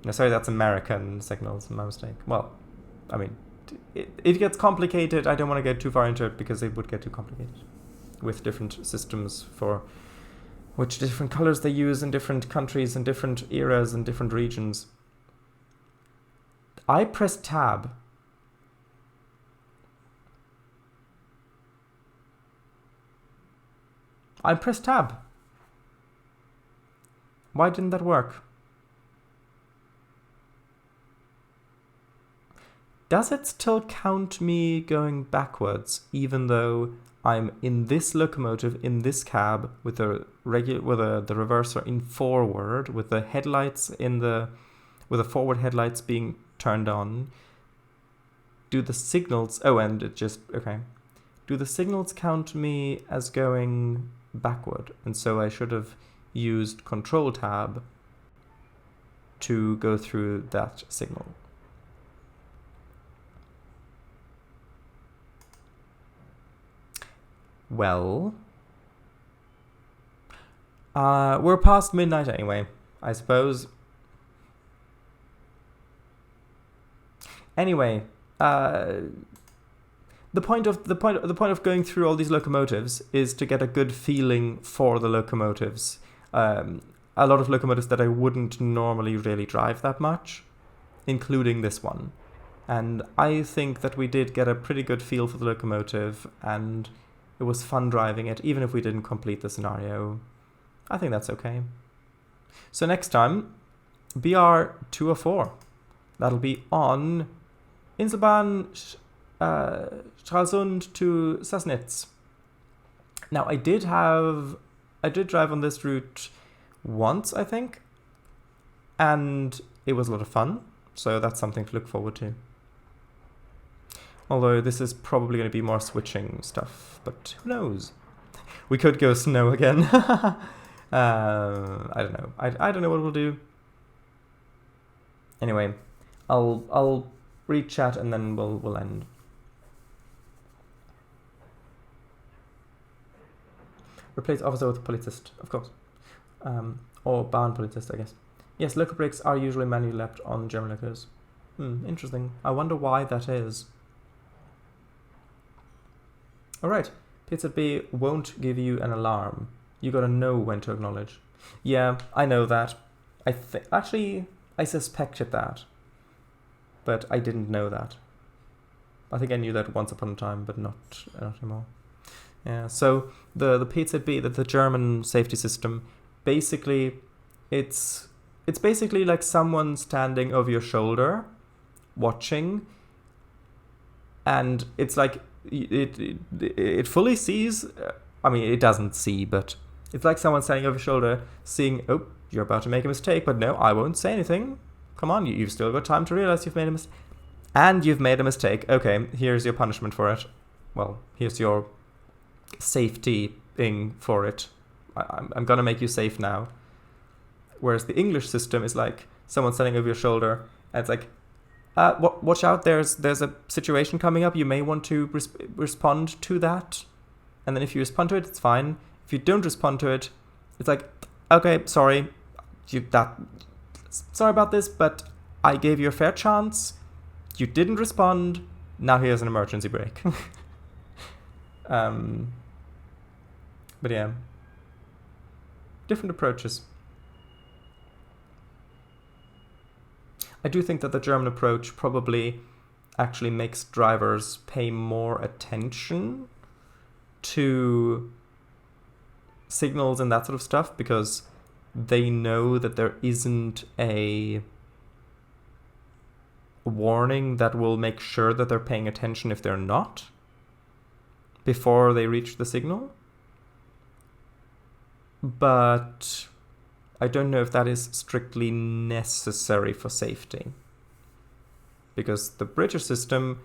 No, sorry, that's American signals, my mistake. Well, I mean, it gets complicated. I don't want to get too far into it because it would get too complicated with different systems for which different colors they use in different countries and different eras and different regions. I pressed tab. I pressed tab. Why didn't that work? Does it still count me going backwards, even though I'm in this locomotive, in this cab, with the reverser in forward, with the headlights with the forward headlights being turned on? Do the signals... Oh, and it just... Okay. Do the signals count me as going backward? And so I should have used Control Tab to go through that signal. Well, we're past midnight anyway, I suppose. Anyway, the point of going through all these locomotives is to get a good feeling for the locomotives. A lot of locomotives that I wouldn't normally really drive that much, including this one. And I think that we did get a pretty good feel for the locomotive, and it was fun driving it, even if we didn't complete the scenario. I think that's okay. So next time, BR204. That'll be on Inselbahn Stralsund to Sassnitz. Now, I did drive on this route once, I think, and it was a lot of fun, so that's something to look forward to. Although this is probably going to be more switching stuff, but who knows? We could go snow again. I don't know. I don't know what we'll do. Anyway, I'll read chat and then we'll end. Replace officer with Polizist, of course. Or Bahnpolizist, I guess. Yes, local brakes are usually manually left on German locos. Interesting. I wonder why that is. Alright, PZB won't give you an alarm. You gotta know when to acknowledge. Yeah, I know that. Actually, I suspected that. But I didn't know that. I think I knew that once upon a time, but not anymore. Yeah, so the PZB, the German safety system, basically, it's basically like someone standing over your shoulder, watching, and it's like it fully sees. I mean, it doesn't see, but it's like someone standing over your shoulder, seeing, oh, you're about to make a mistake, but no, I won't say anything. Come on, you've still got time to realize you've made a mistake. And you've made a mistake. Okay, here's your punishment for it. Well, here's your safety thing for it. I'm gonna make you safe now. Whereas the English system is like someone standing over your shoulder, and it's like, watch out, there's a situation coming up, you may want to respond to that. And then if you respond to it, it's fine. If you don't respond to it, it's like, okay, sorry, sorry about this, but I gave you a fair chance. You didn't respond. Now here's an emergency brake. But yeah, different approaches. I do think that the German approach probably actually makes drivers pay more attention to signals and that sort of stuff, because they know that there isn't a warning that will make sure that they're paying attention if they're not, before they reach the signal. But I don't know if that is strictly necessary for safety, because the British system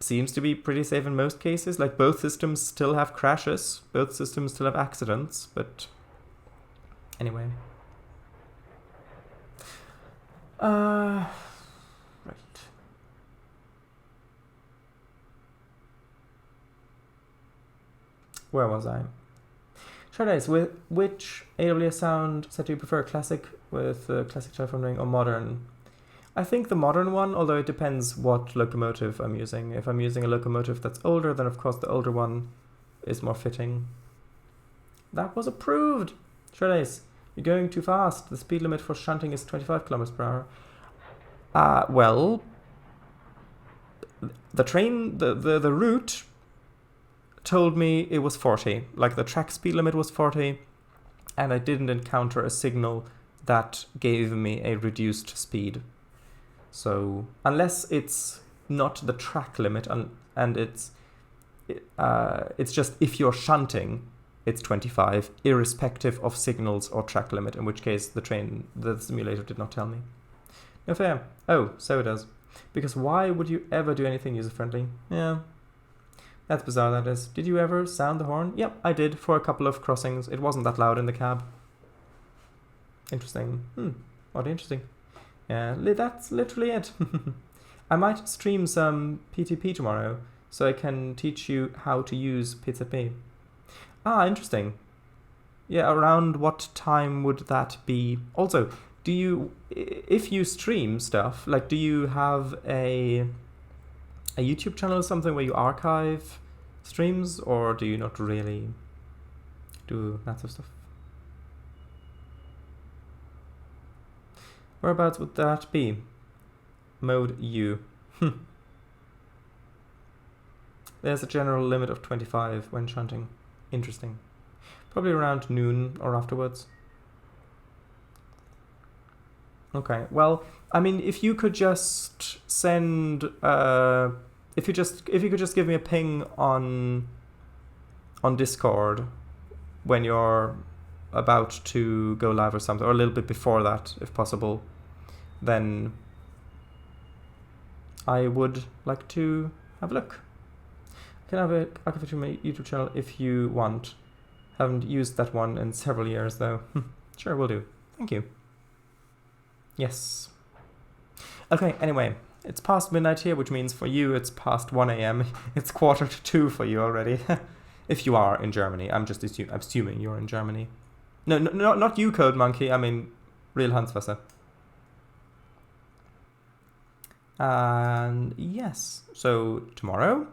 seems to be pretty safe in most cases. Like, both systems still have crashes, both systems still have accidents, but anyway. Right. Where was I? Showdays, with which AWS sound set do you prefer? Classic with classic telephone ring or modern? I think the modern one, although it depends what locomotive I'm using. If I'm using a locomotive that's older, then of course the older one is more fitting. That was approved! Showdays, you're going too fast. The speed limit for shunting is 25 kilometers per hour. Well, the train, the route told me it was 40, like the track speed limit was 40, and I didn't encounter a signal that gave me a reduced speed. So unless it's not the track limit and it's just if you're shunting, it's 25, irrespective of signals or track limit, in which case the simulator did not tell me. No fair. Oh, so it does. Because why would you ever do anything user-friendly? Yeah. That's bizarre, that is. Did you ever sound the horn? Yep, I did for a couple of crossings. It wasn't that loud in the cab. Interesting. Oddly interesting. Yeah, that's literally it. I might stream some PTP tomorrow, so I can teach you how to use PTP. Ah, interesting. Yeah, around what time would that be? Also, if you stream stuff, like, do you have a YouTube channel or something where you archive streams, or do you not really do that sort of stuff? Whereabouts would that be? Mode U. There's a general limit of 25 when shunting. Interesting. Probably around noon or afterwards. Okay, well, I mean, if you could just send, if you could just give me a ping on Discord when you're about to go live or something, or a little bit before that, if possible, then I would like to have a look. I can have a archive to my YouTube channel if you want. Haven't used that one in several years though. Sure, will do. Thank you. Yes. Okay, anyway, it's past midnight here, which means for you it's past 1 a.m. It's 1:45 for you already. If you are in Germany. I'm assuming you're in Germany. No, not you, Code Monkey. I mean, real Hanswasser. And yes, so tomorrow,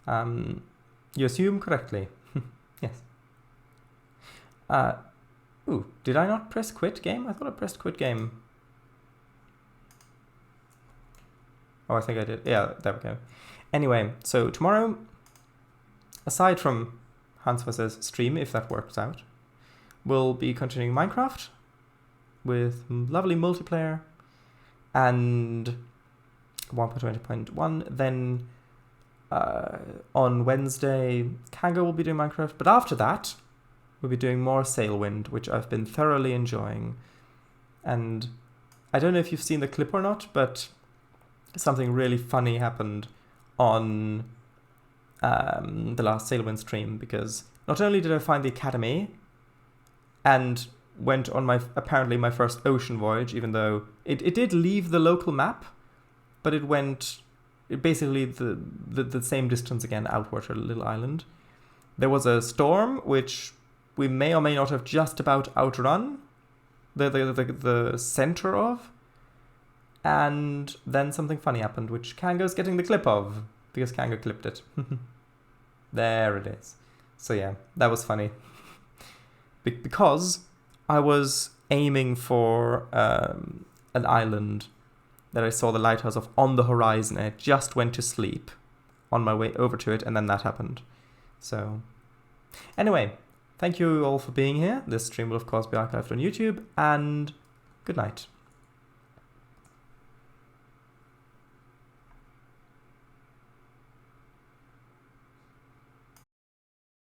you assume correctly. Yes. Ooh, did I not press quit game? I thought I pressed quit game. Oh, I think I did. Yeah, there we go. Anyway, so tomorrow, aside from Hanswasser's stream, if that works out, we'll be continuing Minecraft with lovely multiplayer and 1.20.1. Then on Wednesday, Kango will be doing Minecraft. But after that, we'll be doing more Sailwind, which I've been thoroughly enjoying. And I don't know if you've seen the clip or not, but something really funny happened on the last Sailwind stream, because not only did I find the Academy and went on apparently my first ocean voyage, even though it did leave the local map, but it went basically the same distance again outward to a little island. There was a storm, which we may or may not have just about outrun the center of, and then something funny happened, which Kango's getting the clip of, because Kango clipped it. There it is. So yeah, that was funny. Because I was aiming for an island that I saw the lighthouse of on the horizon, and I just went to sleep on my way over to it, and then that happened. So anyway, thank you all for being here. This stream will of course be archived on YouTube, and good night.